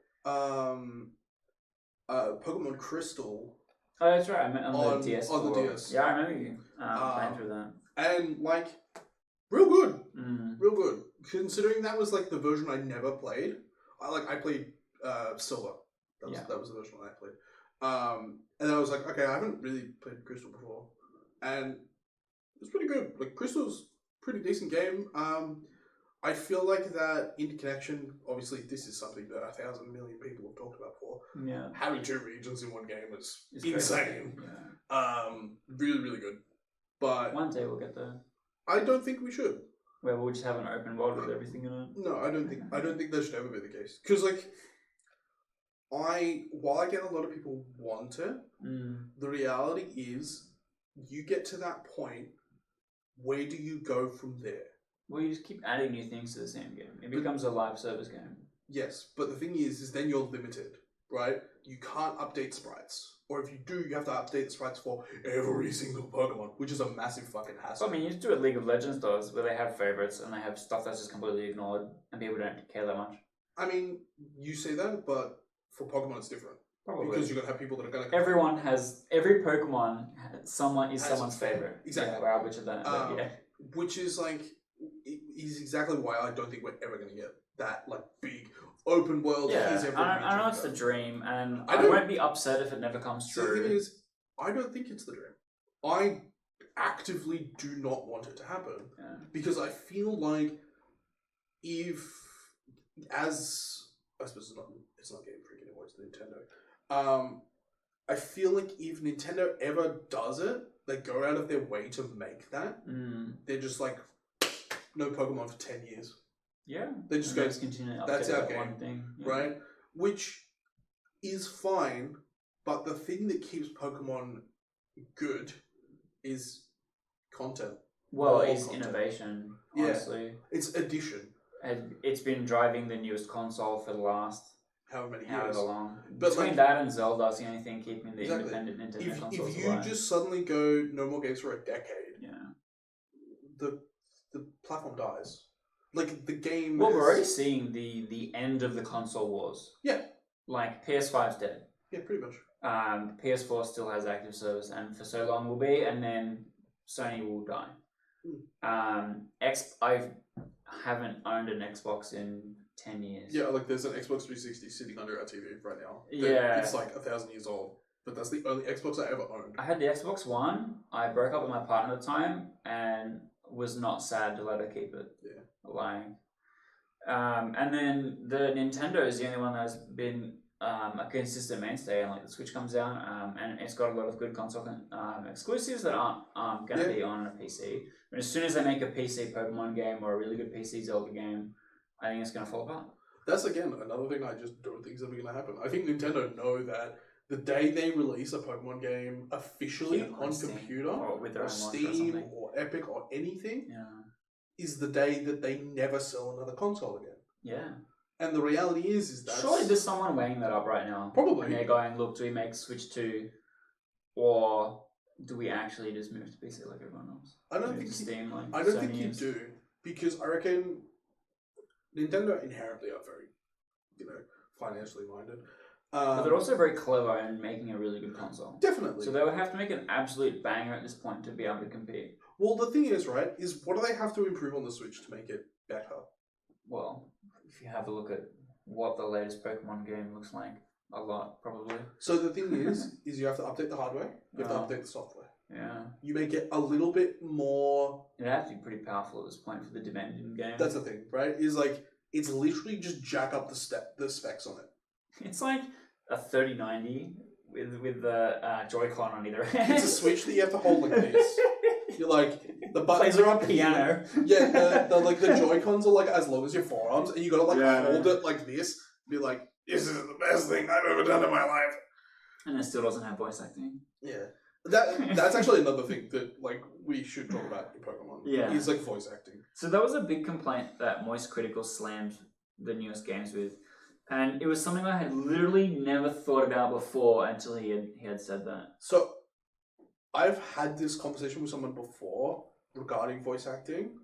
Pokemon Crystal Oh, that's right. I meant on the DS. On the DS. Yeah, I remember you playing through that. And like, real good. Mm. Real good. Considering that was like the version I never played. I played Silver. That was the version I played. And then I was like, okay, I haven't really played Crystal before. And it's pretty good. Like, Crystal's pretty decent game. I feel like that interconnection, obviously this is something that 1,000 million people have talked about before. Yeah. Having 2 regions in one game is It's insane. Yeah. Really, really good. But one day we'll get there. I don't think we should. Where we'll just have an open world with everything in it. No, I don't think that should ever be the case. Because like, while I get a lot of people want it, the reality is, you get to that point, where do you go from there? Well, you just keep adding new things to the same game. It becomes a live service game. Yes, but the thing is then you're limited, right? You can't update sprites. Or if you do, you have to update the sprites for every single Pokemon, which is a massive fucking hassle. Well, I mean, you do what League of Legends does, where they have favorites and they have stuff that's just completely ignored, and people don't care that much. I mean, you say that, but for Pokemon it's different. Probably. Because you're going to have people that are going to... Every Pokemon is someone's favorite. Exactly. Yeah, we're out of that. But yeah. Which is like, is exactly why I don't think we're ever going to get that like big open world. Yeah, I know it's the dream, and I won't be upset if it never comes true. The thing is, I don't think it's the dream. I actively do not want it to happen because I feel like I suppose it's not Game Freak anymore, it's Nintendo. I feel like if Nintendo ever does it, they go out of their way to make that. They're just like, no Pokemon for 10 years. Yeah. They just go, continue to that's our that game, one thing. Yeah. Right? Which is fine, but the thing that keeps Pokemon good is content. Well, it's innovation, honestly. Yeah. It's addition. And it's been driving the newest console for the last however many years. However long. But between like, that and Zelda, that's the only thing keeping the independent Nintendo consoles If you alive. just suddenly go no more games for a decade, the platform dies. Like, the game... Well, we're already seeing the end of the console wars. Yeah. Like, PS5's dead. Yeah, pretty much. PS4 still has active service, and for so long will be, and then Sony will die. I haven't owned an Xbox in 10 years. Yeah, like, there's an Xbox 360 sitting under our TV right now. Yeah. It's like 1,000 years old. But that's the only Xbox I ever owned. I had the Xbox One. I broke up with my partner at the time, and was not sad to let her keep it. Yeah. Lying. And then the Nintendo is the only one that's been a consistent mainstay, and like the Switch comes out, and it's got a lot of good console exclusives that aren't going to be on a PC. But as soon as they make a PC Pokemon game or a really good PC Zelda game, I think it's going to fall apart. That's, again, another thing I just don't think is ever going to happen. I think Nintendo know that the day they release a Pokemon game officially on computer, or Steam, or Epic, or anything, is the day that they never sell another console again. Yeah. And the reality is that... Surely there's someone weighing that up right now. Probably. And they're going, look, do we make Switch 2, or do we actually just move to PC like everyone else? I don't think you do, because I reckon Nintendo inherently are very, financially minded. But they're also very clever in making a really good console. Definitely. So they would have to make an absolute banger at this point to be able to compete. Well, the thing is, right, is what do they have to improve on the Switch to make it better? Well, if you have a look at what the latest Pokemon game looks like, a lot, probably. So the thing is you have to update the hardware, you have to update the software. Yeah. You make it a little bit more... It'd have to be pretty powerful at this point for the Dimension game. That's the thing, right? Is like, it's literally just jack up the specs on it. It's like a 3090 with the Joy-Con on either hand. It's a Switch that you have to hold like this. You're like, the buttons are on piano. Yeah, the Joy-Cons are like as long as your forearms, and you gotta hold it like this, be like, this is the best thing I've ever done in my life. And it still doesn't have voice acting. Yeah. That's actually another thing that we should talk about in Pokemon. Yeah. Is voice acting. So that was a big complaint that Moist Critical slammed the newest games with. And it was something I had literally never thought about before until he had said that. So I've had this conversation with someone before regarding voice acting.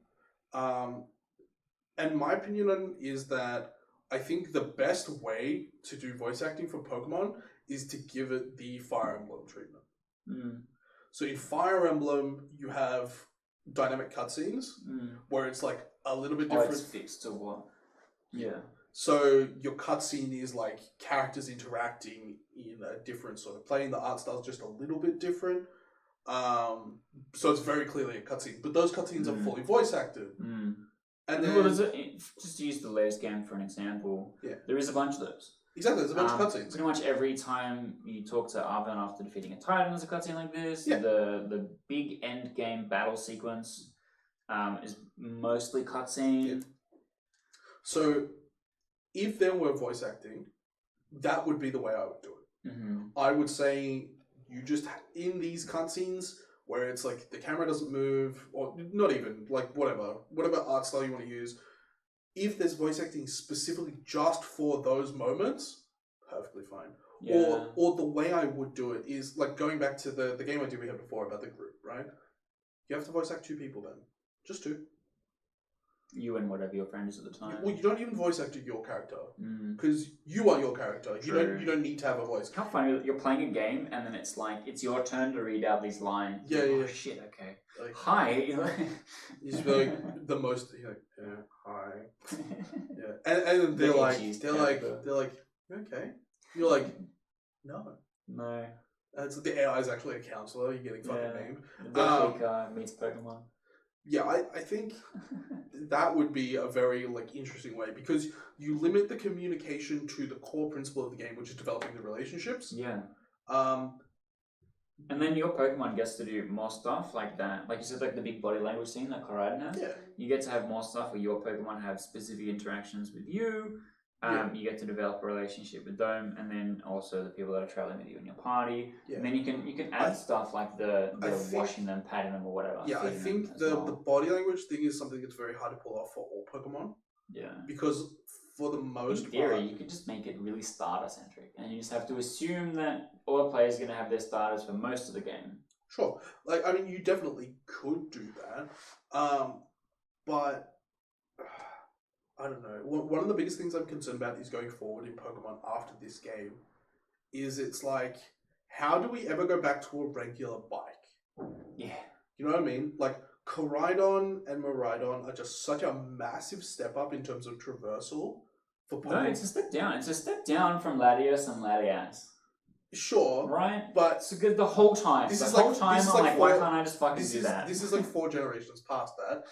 And my opinion is that I think the best way to do voice acting for Pokemon is to give it the Fire Emblem treatment. So in Fire Emblem, you have dynamic cutscenes where it's like a little bit different. It's fixed to what? Yeah. So your cutscene is like characters interacting in a different sort of plane. The art style is just a little bit different. So it's very clearly a cutscene. But those cutscenes are fully voice acted. And then, just to use the latest game for an example, there is a bunch of those. Exactly, there's a bunch of cutscenes. Pretty much every time you talk to Arven after defeating a Titan, there's a cutscene like this. Yeah. The big end game battle sequence is mostly cutscene. Yeah. So, if there were voice acting, that would be the way I would do it. I would say you just, in these cutscenes, where it's like the camera doesn't move, or not even, like whatever art style you want to use, if there's voice acting specifically just for those moments, perfectly fine. Yeah. Or the way I would do it is, like going back to the game idea we had before about the group, right? You have to voice act 2 people then. Just 2. You and whatever your friend is at the time. Well, you don't even voice act your character. Because you are your character. You don't need to have a voice. How funny that you're playing a game and then it's like, it's your turn to read out these lines. Yeah, oh, shit, okay. Like, hi. You just feel like the most, you're like, yeah, hi. Yeah. And they're like, okay. You're like, no. No. It's the AI is actually a counselor. You're getting fucking named. Replica meets Pokemon. Yeah, I think that would be a very interesting way, because you limit the communication to the core principle of the game, which is developing the relationships. Yeah. And then your Pokemon gets to do more stuff like that. Like you said, like the big body language scene that Koraidon has. Yeah. You get to have more stuff where your Pokemon have specific interactions with you. You get to develop a relationship with them, and then also the people that are traveling with you in your party. Yeah. And then you can add stuff like the washing them, patting them, or whatever. Yeah, I think the body language thing is something that's very hard to pull off for all Pokemon. Yeah. Because for the most in theory, you could just make it really starter centric, and you just have to assume that all the players are going to have their starters for most of the game. Sure. You definitely could do that. But I don't know. One of the biggest things I'm concerned about is going forward in Pokemon after this game is it's like, how do we ever go back to a regular bike? Yeah. You know what I mean? Like, Koraidon and Miraidon are just such a massive step up in terms of traversal for Pokemon. No, it's a step down. It's a step down from Latios and Latias. Sure. Right? But it's good the whole time. The whole time I'm like, why can't I just fucking do that? This is like 4 generations past that.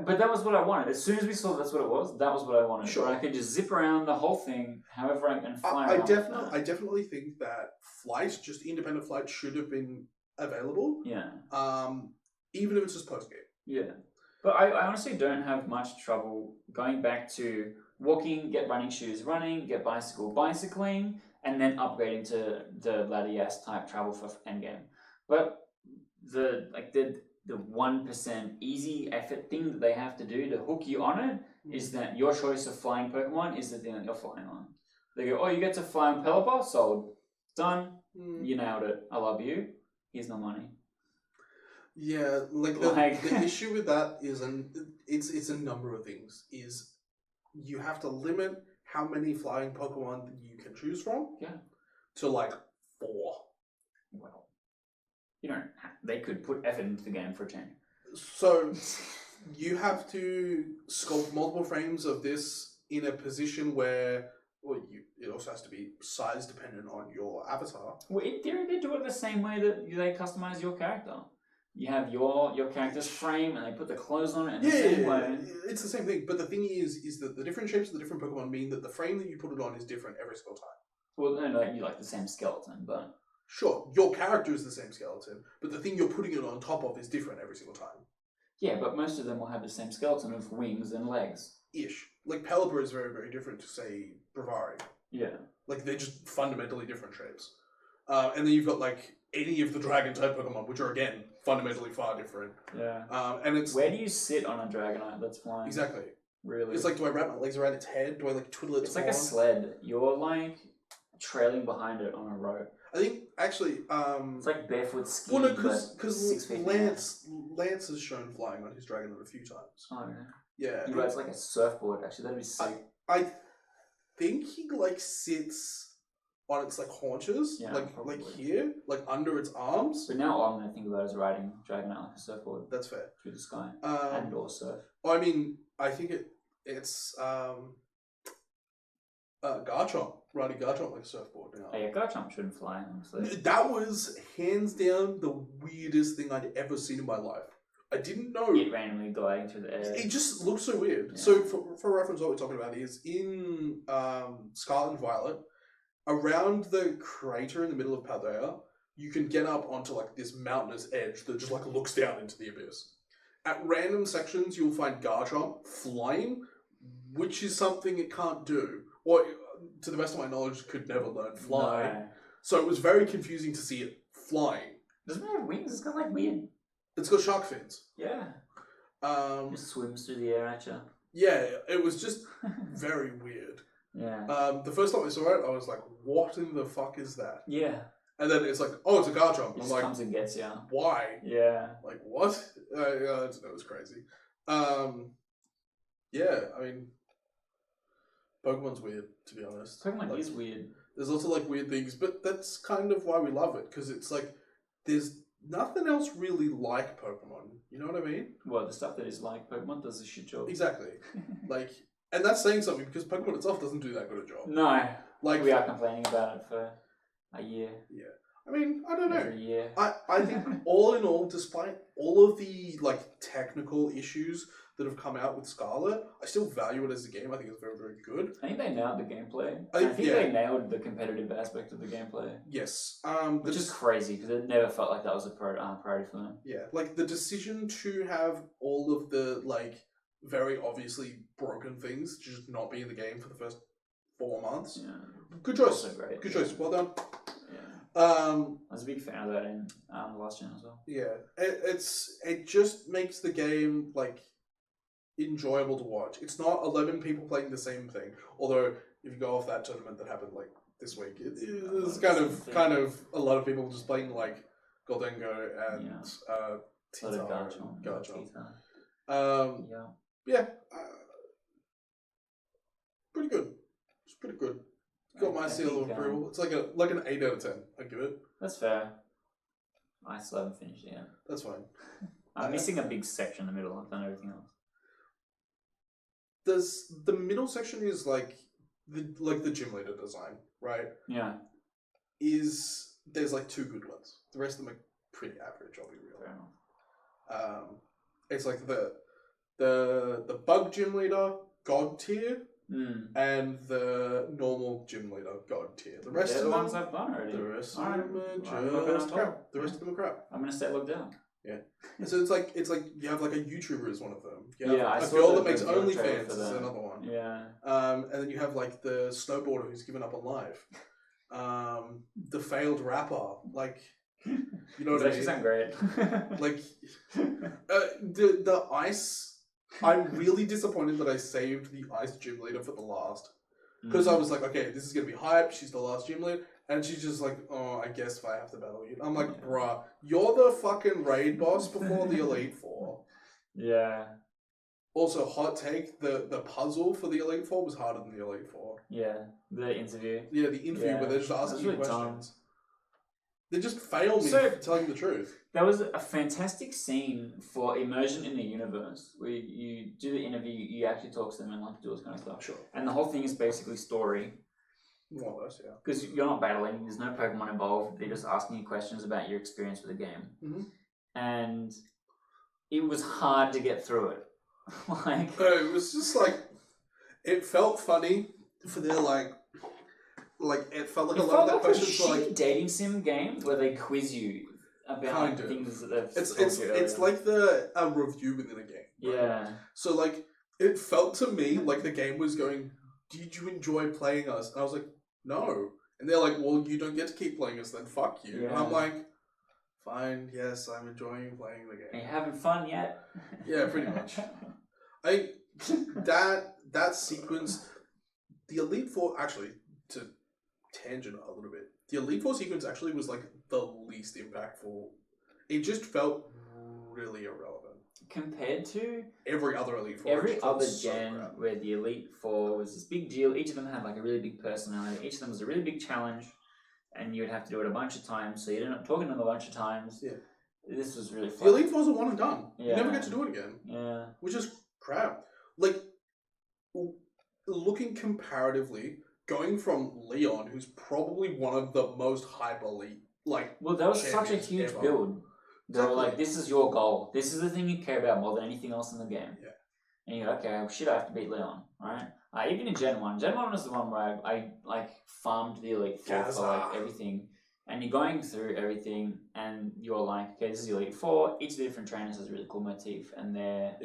But that was what I wanted. As soon as we saw that's what it was, that was what I wanted. Sure. Where I could just zip around the whole thing, however I can fly around. I definitely think that flight, just independent flight, should have been available. Yeah. Even if it's just post game. Yeah. But I honestly don't have much trouble going back to walking, get running shoes running, get bicycling, and then upgrading to the Latias type travel for endgame. But the 1% easy effort thing that they have to do to hook you on it is that your choice of flying Pokemon is the thing that you're flying on. They go, oh, you get to fly on Pelipper? Sold. Done. You nailed it. I love you. Here's no money. Yeah, the issue with that is, it's a number of things. Is you have to limit how many flying Pokemon that you can choose from. Yeah. To 4. Well, you don't. They could put effort into the game for a change. So you have to sculpt multiple frames of this in a position where, it also has to be size dependent on your avatar. Well, in theory, they do it the same way that they customize your character. You have your character's frame, and they put the clothes on it in the same way. It's the same thing. But the thing is that the different shapes of the different Pokemon mean that the frame that you put it on is different every single time. Well, no, you like the same skeleton, but... Sure, your character is the same skeleton, but the thing you're putting it on top of is different every single time. Yeah, but most of them will have the same skeleton of wings and legs. Ish. Like, Pelipper is very, very different to, say, Bravari. Yeah. Like, they're just fundamentally different shapes. And then you've got, any of the Dragon-type Pokemon, which are, again, fundamentally far different. Yeah. And it's... Where do you sit on a Dragonite that's flying? Exactly. Really? It's do I wrap my legs around its head? Do I, twiddle its horn? It's like a sled. You're, trailing behind it on a rope. I think, actually... it's like barefoot skiing, because Lance has shown flying on his Dragonite a few times. Oh, yeah. He rides a surfboard, actually. That'd be sick. I think he, sits on its like haunches, Yeah, like probably. here, like under its arms. But now all I'm going to think about is riding Dragonite like a surfboard That's fair. through the sky and or surf. I mean, I think it's Garchomp, riding Garchomp like a surfboard now. Oh, yeah, Garchomp shouldn't fly, honestly. That was hands down the weirdest thing I'd ever seen in my life. I didn't know. It randomly gliding through the air. It just looks so weird. Yeah. So, for reference, what we're talking about is in Scarlet and Violet, around the crater in the middle of Paldea, you can get up onto like this mountainous edge that just like looks down into the abyss. At random sections, you'll find Garchomp flying, which is something it can't do, or to the best of my knowledge, could never learn fly. No. So it was very confusing to see it flying. Doesn't it have wings? It's got like weird. It's got shark fins. Yeah. Just swims through the air at you. Yeah, it was just very weird. Yeah. The first time I saw it, I was like, "What in the fuck is that?" Yeah. And then it's like, "Oh, it's a Garchomp." It I'm just like, comes and gets you. "Why? Yeah. Like what?" It was crazy. Yeah, I mean, Pokemon's weird, to be honest. Pokemon Like, is weird. There's lots of like weird things, but that's kind of why we love it, because it's like there's nothing else really like Pokemon. You know what I mean? Well, the stuff that is like Pokemon does a shit job. Exactly. Like, and that's saying something because Pokemon itself doesn't do that good a job. No. Like we are complaining about it for a year. Yeah. I mean, I don't know. Every year. I think all in all, despite all of the like technical issues that have come out with Scarlet, I still value it as a game. I think it's very, very good. I think they nailed the gameplay. I I think yeah. they nailed the competitive aspect of the gameplay. Yes. Which is crazy because it never felt like that was a priority for them. Yeah, like the decision to have all of the like very obviously broken things just not be in the game for the first 4 months. Yeah. Good choice. Also great. Good choice. Well done. Yeah. I was a big fan of that in the last gen as well. Yeah, it just makes the game like enjoyable to watch. It's not 11 people playing the same thing. Although if you go off that tournament that happened like this week, it's kind of a lot of people just playing like Goldengo and Tita and Garchomp. Yeah, pretty good. It's pretty good. Got my seal of approval. It's like an 8 out of 10. I give it. That's fair. I still haven't finished it yet. That's fine. I'm missing a big section in the middle. I've done everything else. The middle section is like the gym leader design, right? Yeah. There's like 2 good ones. The rest of them are pretty average. I'll be real. Fair enough. It's like the bug gym leader God tier. And the normal gym leader God tier. The rest They're of the them, ones I've done already. The rest of Alright. them are just crap. The rest of them are crap. I'm gonna stay logged out. Yeah. So it's like you have like a YouTuber as one of them. You have I a saw girl the that makes video trailer OnlyFans for is that. another one. Yeah. And then you have like the snowboarder who's given up on life. The failed rapper, like you know what I mean? Sound great. Like the ice. I'm really disappointed that I saved the ice gym leader for the last. Because I was like, okay, this is going to be hype. She's the last gym leader. And she's just like, oh, I guess if I have to battle you. I'm like, bruh, you're the fucking raid boss before the Elite Four. Yeah. Also, hot take, the puzzle for the Elite Four was harder than the Elite Four. Yeah, the interview. Yeah, the interview where they're just asking you questions. They just failed me for telling the truth. That was a fantastic scene for immersion in the universe, where you do the interview, you actually talk to them and like do all this kind of stuff. Sure. And the whole thing is basically story. More or less, yeah. Because you're not battling, there's no Pokemon involved, they're just asking you questions about your experience with the game. Mm-hmm. And it was hard to get through it. It was just like, it felt funny for their like it felt like a lot of their questions were like dating sim game where they quiz you about things that they've it's like a review within a game. Right? Yeah. So like it felt to me like the game was going, did you enjoy playing us? And I was like, no. And they're like, well, you don't get to keep playing us then, fuck you. Yeah. And I'm like, fine, yes, I'm enjoying playing the game. Are you having fun yet? Yeah, pretty much. That sequence, the Elite Four, actually, to tangent a little bit, the Elite Four sequence actually was like the least impactful. It just felt really irrelevant. Compared to every other Elite Four. Every other gen where the Elite Four was this big deal, each of them had like a really big personality, each of them was a really big challenge. and you would have to do it a bunch of times, so you're not talking to them a bunch of times. Yeah. This was really The fun. Elite Four's a one and done. Yeah. You never get to do it again. Yeah. Which is crap. Like, looking comparatively, going from Leon, who's probably one of the most hype elite, like, well, that was such a huge ever. build. They were Exactly. like, this is your goal. This is the thing you care about more than anything else in the game. Yeah. And you go, okay, well, shit, I have to beat Leon, right? Even in Gen 1. Gen 1 was the one where I like, farmed the Elite Four for, like, everything. And you're going through everything, and you're like, okay, this is the Elite Four. Each of the different trainers has a really cool motif, and their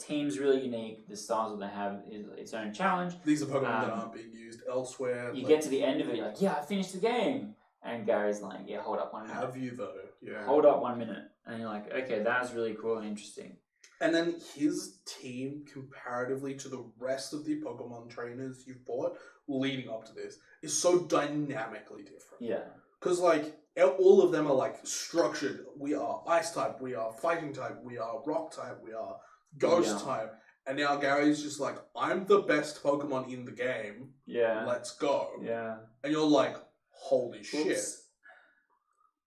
team's really unique. The styles that they have is its own challenge. These are Pokemon that aren't being used elsewhere. You get to the end of it, you're like, yeah, I finished the game. And Gary's like, yeah, hold up 1 minute. Have you, though? Yeah. Hold up 1 minute. And you're like, okay, that's really cool and interesting. And then his team, comparatively to the rest of the Pokemon trainers you've fought leading up to this, is so dynamically different. Yeah. Because, like, all of them are, like, structured. We are Ice type, we are Fighting type, we are Rock type, we are Ghost type. And now Gary's just like, I'm the best Pokemon in the game. Yeah. Let's go. Yeah. And you're like, holy shit.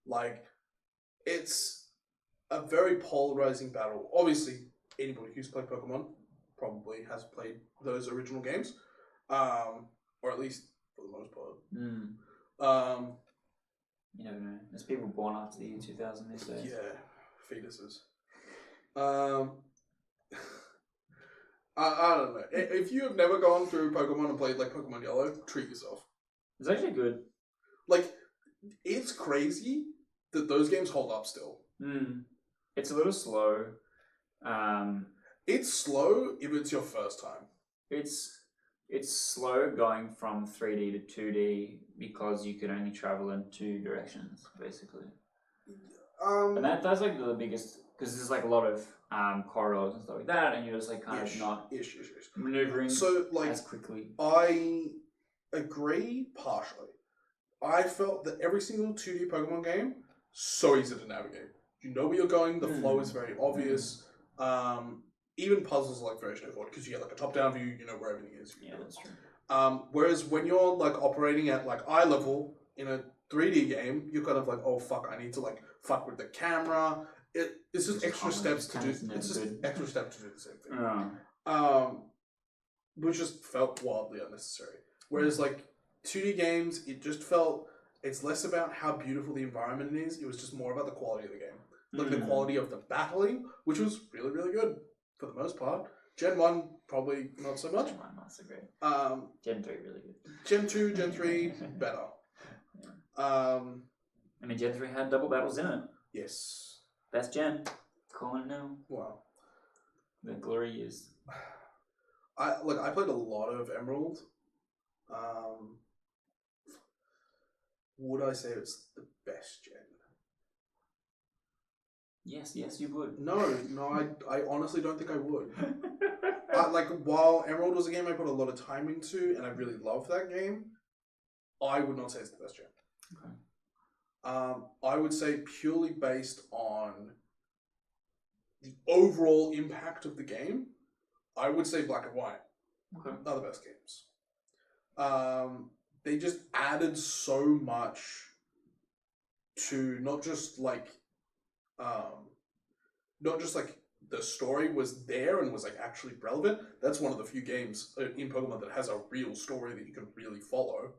Like, it's a very polarizing battle. Obviously, anybody who's played Pokemon probably has played those original games. Or at least for the most part. You never know. There's people born after the year 2000 these days. Yeah, fetuses. I don't know. If you have never gone through Pokemon and played like Pokemon Yellow, treat yourself. It's actually good. Like, it's crazy that those games hold up still. It's a little slow. It's slow if it's your first time. It's slow going from 3D to 2D because you can only travel in two directions, basically. And that's like the biggest, because there's like a lot of corridors and stuff like that, and you're just like kind of not maneuvering as quickly. I agree partially. I felt that every single 2D Pokemon game, so easy to navigate. You know where you're going, the flow is very obvious. Even puzzles are like very straightforward because you get like a top-down view, you know where everything is. Yeah, that's true. Whereas when you're like operating at like eye level in a 3D game, you're kind of like, oh fuck, I need to like fuck with the camera. It's just extra steps to do. It's just extra steps to do the same thing. Which just felt wildly unnecessary. Whereas like 2D games, it just felt it's less about how beautiful the environment is. It was just more about the quality of the game, like the quality of the battling, which was really really good for the most part. Gen 1 probably not so much. Gen 1 not so great. Gen 3 really good. Gen 2, Gen 3 better. I mean, Gen 3 had double battles in it. Yes. Best gen. Calling it now. Wow. The glory years. I played a lot of Emerald. Would I say it's the best gen? Yes, you would. No, I honestly don't think I would. While Emerald was a game I put a lot of time into, and I really love that game, I would not say it's the best gen. Okay. I would say purely based on the overall impact of the game, I would say Black and White are the best games. They just added so much to not just like the story was there and was like actually relevant. That's one of the few games in Pokemon that has a real story that you can really follow.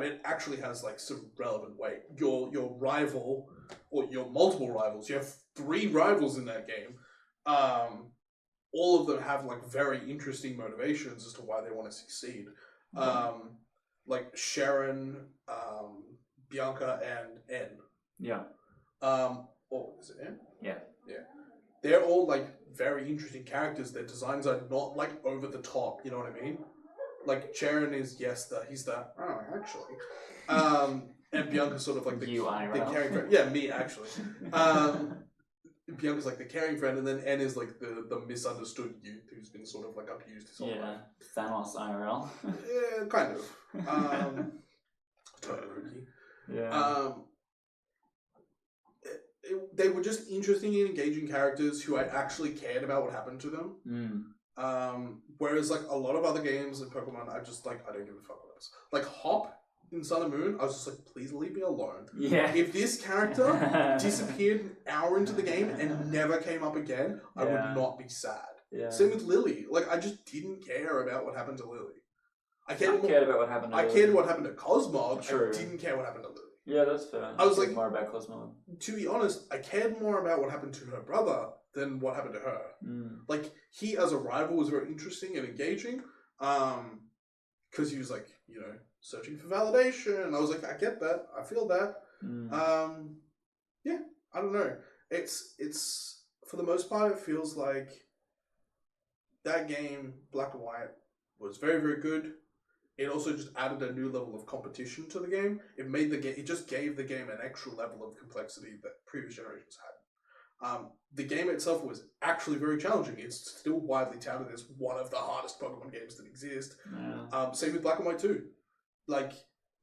It actually has like some relevant weight. Your rival, or your multiple rivals, you have 3 rivals in that game. All of them have like very interesting motivations as to why they want to succeed. Like Sharon, Bianca, and N. Yeah. Oh, is it N? Yeah. Yeah. They're all like very interesting characters. Their designs are not like over the top. You know what I mean? Like Sharon is he's the actually, and Bianca's sort of like the caring friend. Yeah, me actually. Bianca's like the caring friend, and then N is like the misunderstood youth who's been sort of like abused his whole life. Thanos IRL. Yeah, kind of. Todoroki. Yeah. They were just interesting and engaging characters who I actually cared about what happened to them. Whereas like a lot of other games in Pokemon, I don't give a fuck about this. Like Hop in Sun and Moon, I was just like, please leave me alone. Yeah. If this character disappeared an hour into the game and never came up again, I would not be sad. Yeah. Same with Lily. Like, I just didn't care about what happened to Lily. I cared about what happened to Lily. I cared what happened to Cosmog. True. I didn't care what happened to Lily. Yeah, that's fair. I was like, more about Cosmog. To be honest, I cared more about what happened to her brother than what happened to her. Like, he as a rival was very interesting and engaging. Because he was like, you know, searching for validation. And I was like, I get that. I feel that. Yeah, I don't know. It's for the most part, it feels like that game, Black and White, was very, very good. It also just added a new level of competition to the game. It made the game. It just gave the game an extra level of complexity that previous generations had. The game itself was actually very challenging. It's still widely touted as one of the hardest Pokemon games that exist. Yeah. Same with Black and White 2. Like,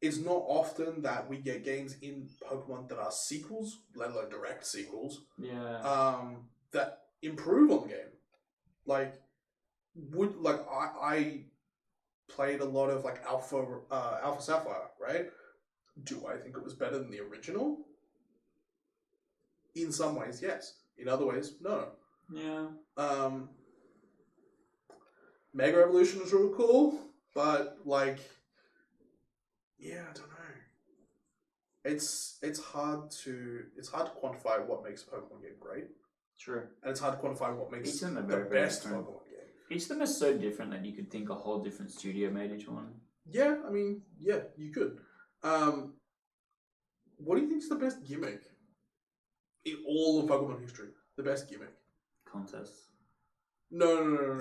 it's not often that we get games in Pokemon that are sequels, let alone direct sequels. Yeah. That improve on the game. Like, I played a lot of like Alpha Sapphire, right? Do I think it was better than the original? In some ways, yes. In other ways, no. Yeah. Mega Evolution is really cool, but like, yeah, I don't know. It's hard to quantify what makes a Pokemon game great. True. And it's hard to quantify what makes each of them are the very, very best different. Pokemon game. Each of them is so different that you could think a whole different studio made each one. Yeah, I mean, yeah, you could. What do you think is the best gimmick in all of Pokemon history? The best gimmick? Contests. No.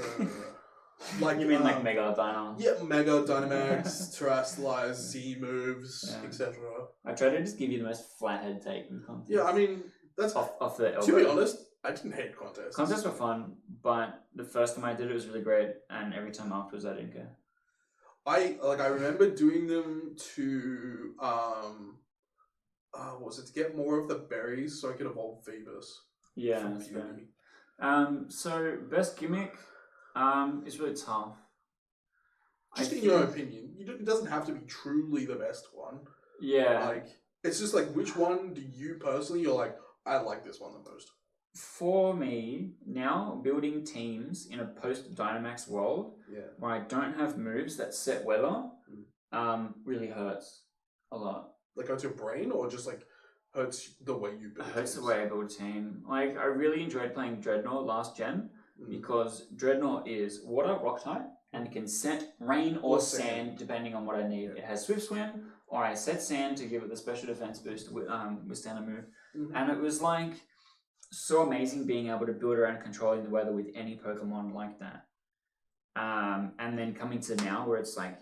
Like, you mean like Mega Dino? Yeah, Mega Dynamax, Terastallize, Z moves, etc. I try to just give you the most flathead take in contests. Yeah, I mean, that's off the elbow. To be honest, I didn't hate contests. Contests were fun, but the first time I did it was really great, and every time afterwards I didn't care. I remember doing them to what was it, to get more of the berries so I could evolve Phoebus. Yeah, that's fair. So best gimmick is really tough. Just in your opinion, it doesn't have to be truly the best one. Yeah. Like, it's just like, which one do you personally, you're like, I like this one the most? For me, now building teams in a post-Dynamax world where I don't have moves that set weather really hurts a lot. Like, hurts your brain, or just like hurts the way you build? It hurts the way I build a team. Like, I really enjoyed playing Dreadnought last gen because Dreadnought is water, rock type, and it can set rain or sand depending on what I need. It has Swift Swim, or I set sand to give it the special defense boost to withstand a move. And it was like so amazing being able to build around controlling the weather with any Pokemon like that. And then coming to now where it's like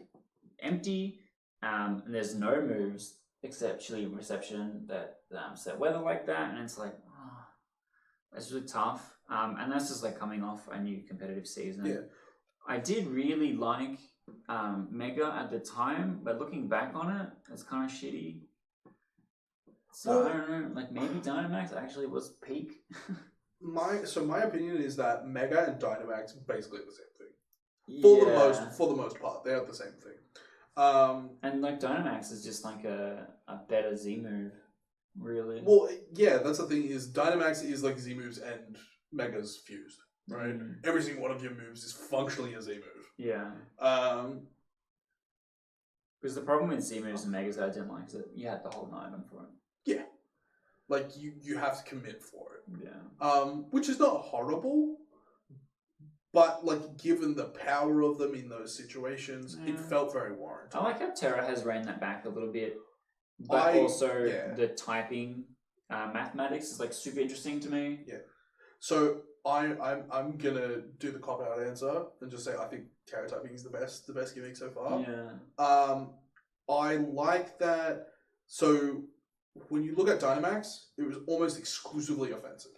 empty, and there's no moves except Chilly Reception that set weather like that, and it's like, that's really tough. And that's just like coming off a new competitive season. Yeah. I did really like Mega at the time, but looking back on it, it's kind of shitty. So I don't know, like maybe Dynamax actually was peak. My opinion is that Mega and Dynamax basically are the same thing. For the most part, they're the same thing. And like Dynamax is just like a better Z move, really. Well, yeah, that's the thing, is Dynamax is like Z moves and Mega's fused, right? Every single one of your moves is functionally a Z move. Yeah. Because the problem with Z moves and Megas that I didn't like is that you had to hold an item for it. Yeah. Like, you have to commit for it. Yeah. Which is not horrible, but like, given the power of them in those situations, it felt very warranted. I like how Terra has reined that back a little bit, but also the typing mathematics is like super interesting to me. Yeah. So I'm gonna do the cop out answer and just say I think Terra typing is the best gimmick so far. Yeah. I like that. So when you look at Dynamax, it was almost exclusively offensive.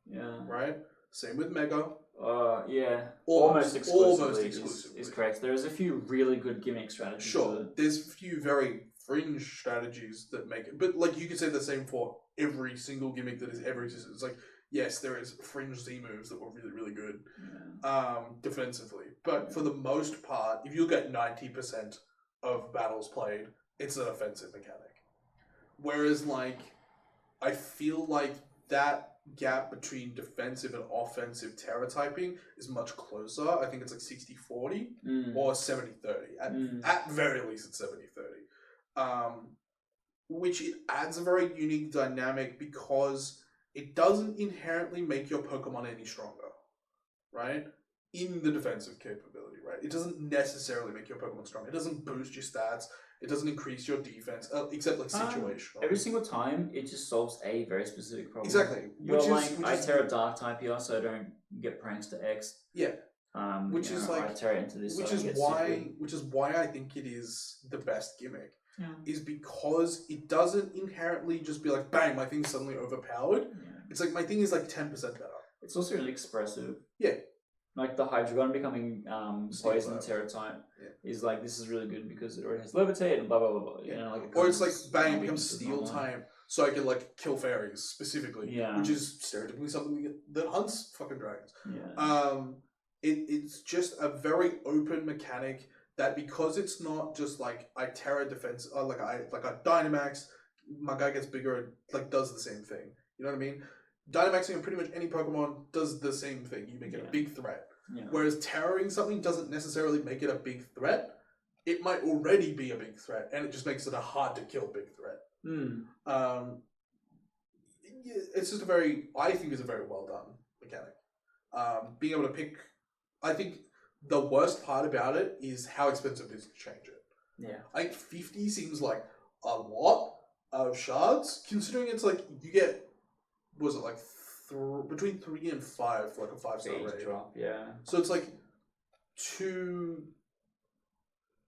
Yeah. Right? Same with Mega. Yeah. Almost exclusively is correct. There's a few really good gimmick strategies. Sure. There's a few very fringe strategies that make it. But like, you could say the same for every single gimmick that is ever existed. It's like, yes, there is fringe Z moves that were really, really good defensively. But for the most part, if you look at 90% of battles played, it's an offensive mechanic. Whereas, like, I feel like that gap between defensive and offensive terror typing is much closer. I think it's like 60-40 or 70-30. At very least, it's 70-30. Which it adds a very unique dynamic because it doesn't inherently make your Pokemon any stronger, right? In the defensive capability, right? It doesn't necessarily make your Pokemon stronger. It doesn't boost your stats. It doesn't increase your defense, except like situational. Every single time, it just solves a very specific problem. Exactly. I Terra Dark type here, so I don't get pranks to X. Yeah. Which is like I Terra into this. Which is why I think it is the best gimmick. Yeah. Is because it doesn't inherently just be like, bang, my thing's suddenly overpowered. Yeah. It's like my thing is like 10% better. It's also really expressive. Yeah. Like the Hydreigon becoming poison Terra type is like, this is really good because it already has Levitate and blah blah blah blah. Yeah. You know, like or it's like bang, it becomes Steel type, so I can like kill fairies specifically. Yeah. Which is stereotypically something that hunts fucking dragons. Yeah. It's just a very open mechanic that because it's not just like I Terra defense, like I Dynamax, my guy gets bigger and like does the same thing. You know what I mean? Dynamaxing on pretty much any Pokemon does the same thing. You make it a big threat. Yeah. Whereas terroring something doesn't necessarily make it a big threat. It might already be a big threat, and it just makes it a hard to kill big threat. It's just I think it's a very well done mechanic. Being able to pick, I think the worst part about it is how expensive it is to change it. Yeah. Like 50 seems like a lot of shards, considering it's like you get, was it like between 3 and 5 for like a 5-star raid? Drop, yeah. So it's like to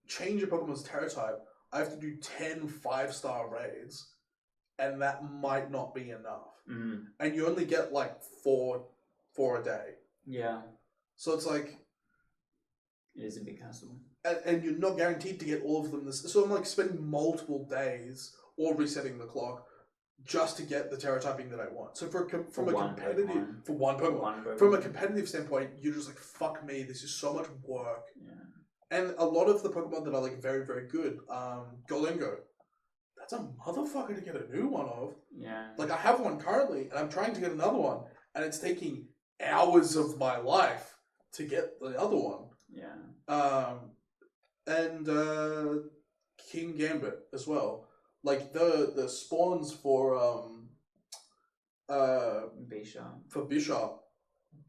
change a Pokemon's Terra type, I have to do 10 5-star raids, and that might not be enough. Mm. And you only get like 4 a day. Yeah. So it's like, it is a big hassle. And you're not guaranteed to get all of them. So I'm like spending multiple days or resetting the clock just to get the Terra typing that I want. So from a competitive standpoint, you're just like, fuck me, this is so much work. Yeah. And a lot of the Pokemon that are like very, very good, Golingo, that's a motherfucker to get a new one of. Yeah. Like I have one currently, and I'm trying to get another one, and it's taking hours of my life to get the other one. Yeah. And King Gambit as well. Like the spawns for Bisharp,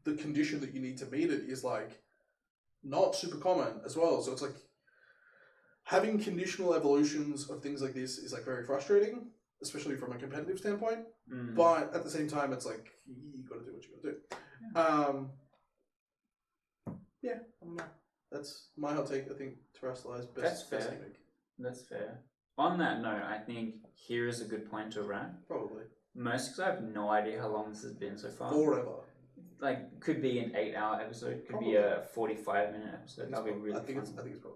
the condition that you need to meet it is like not super common as well. So it's like having conditional evolutions of things like this is like very frustrating, especially from a competitive standpoint. Mm. But at the same time, it's like you got to do what you got to do. Yeah, I don't know. That's my hot take. I think Terrestrial is best. That's fair. That's fair. On that note, I think here is a good point to wrap. Probably. Most because I have no idea how long this has been so far. Forever. Like, could be an 8-hour episode. Could be a 45-minute episode. That'll be really fun. I think it's probably an hour.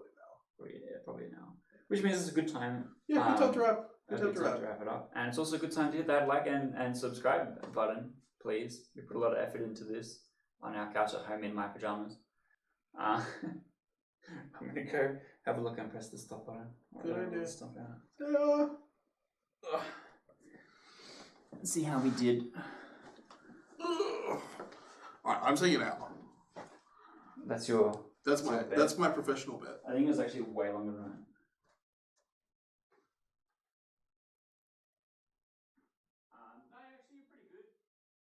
Probably an hour. Which means it's a good time. Yeah, good time to wrap. Good time to wrap it up. And it's also a good time to hit that like and subscribe button, please. We put a lot of effort into this on our couch at home in my pajamas. I'm going to go have a look and press the stop button. Good idea. Stop out. Yeah. Let's see how we did. Alright, I'm saying an hour. That's my professional bet. I think it was actually way longer than that.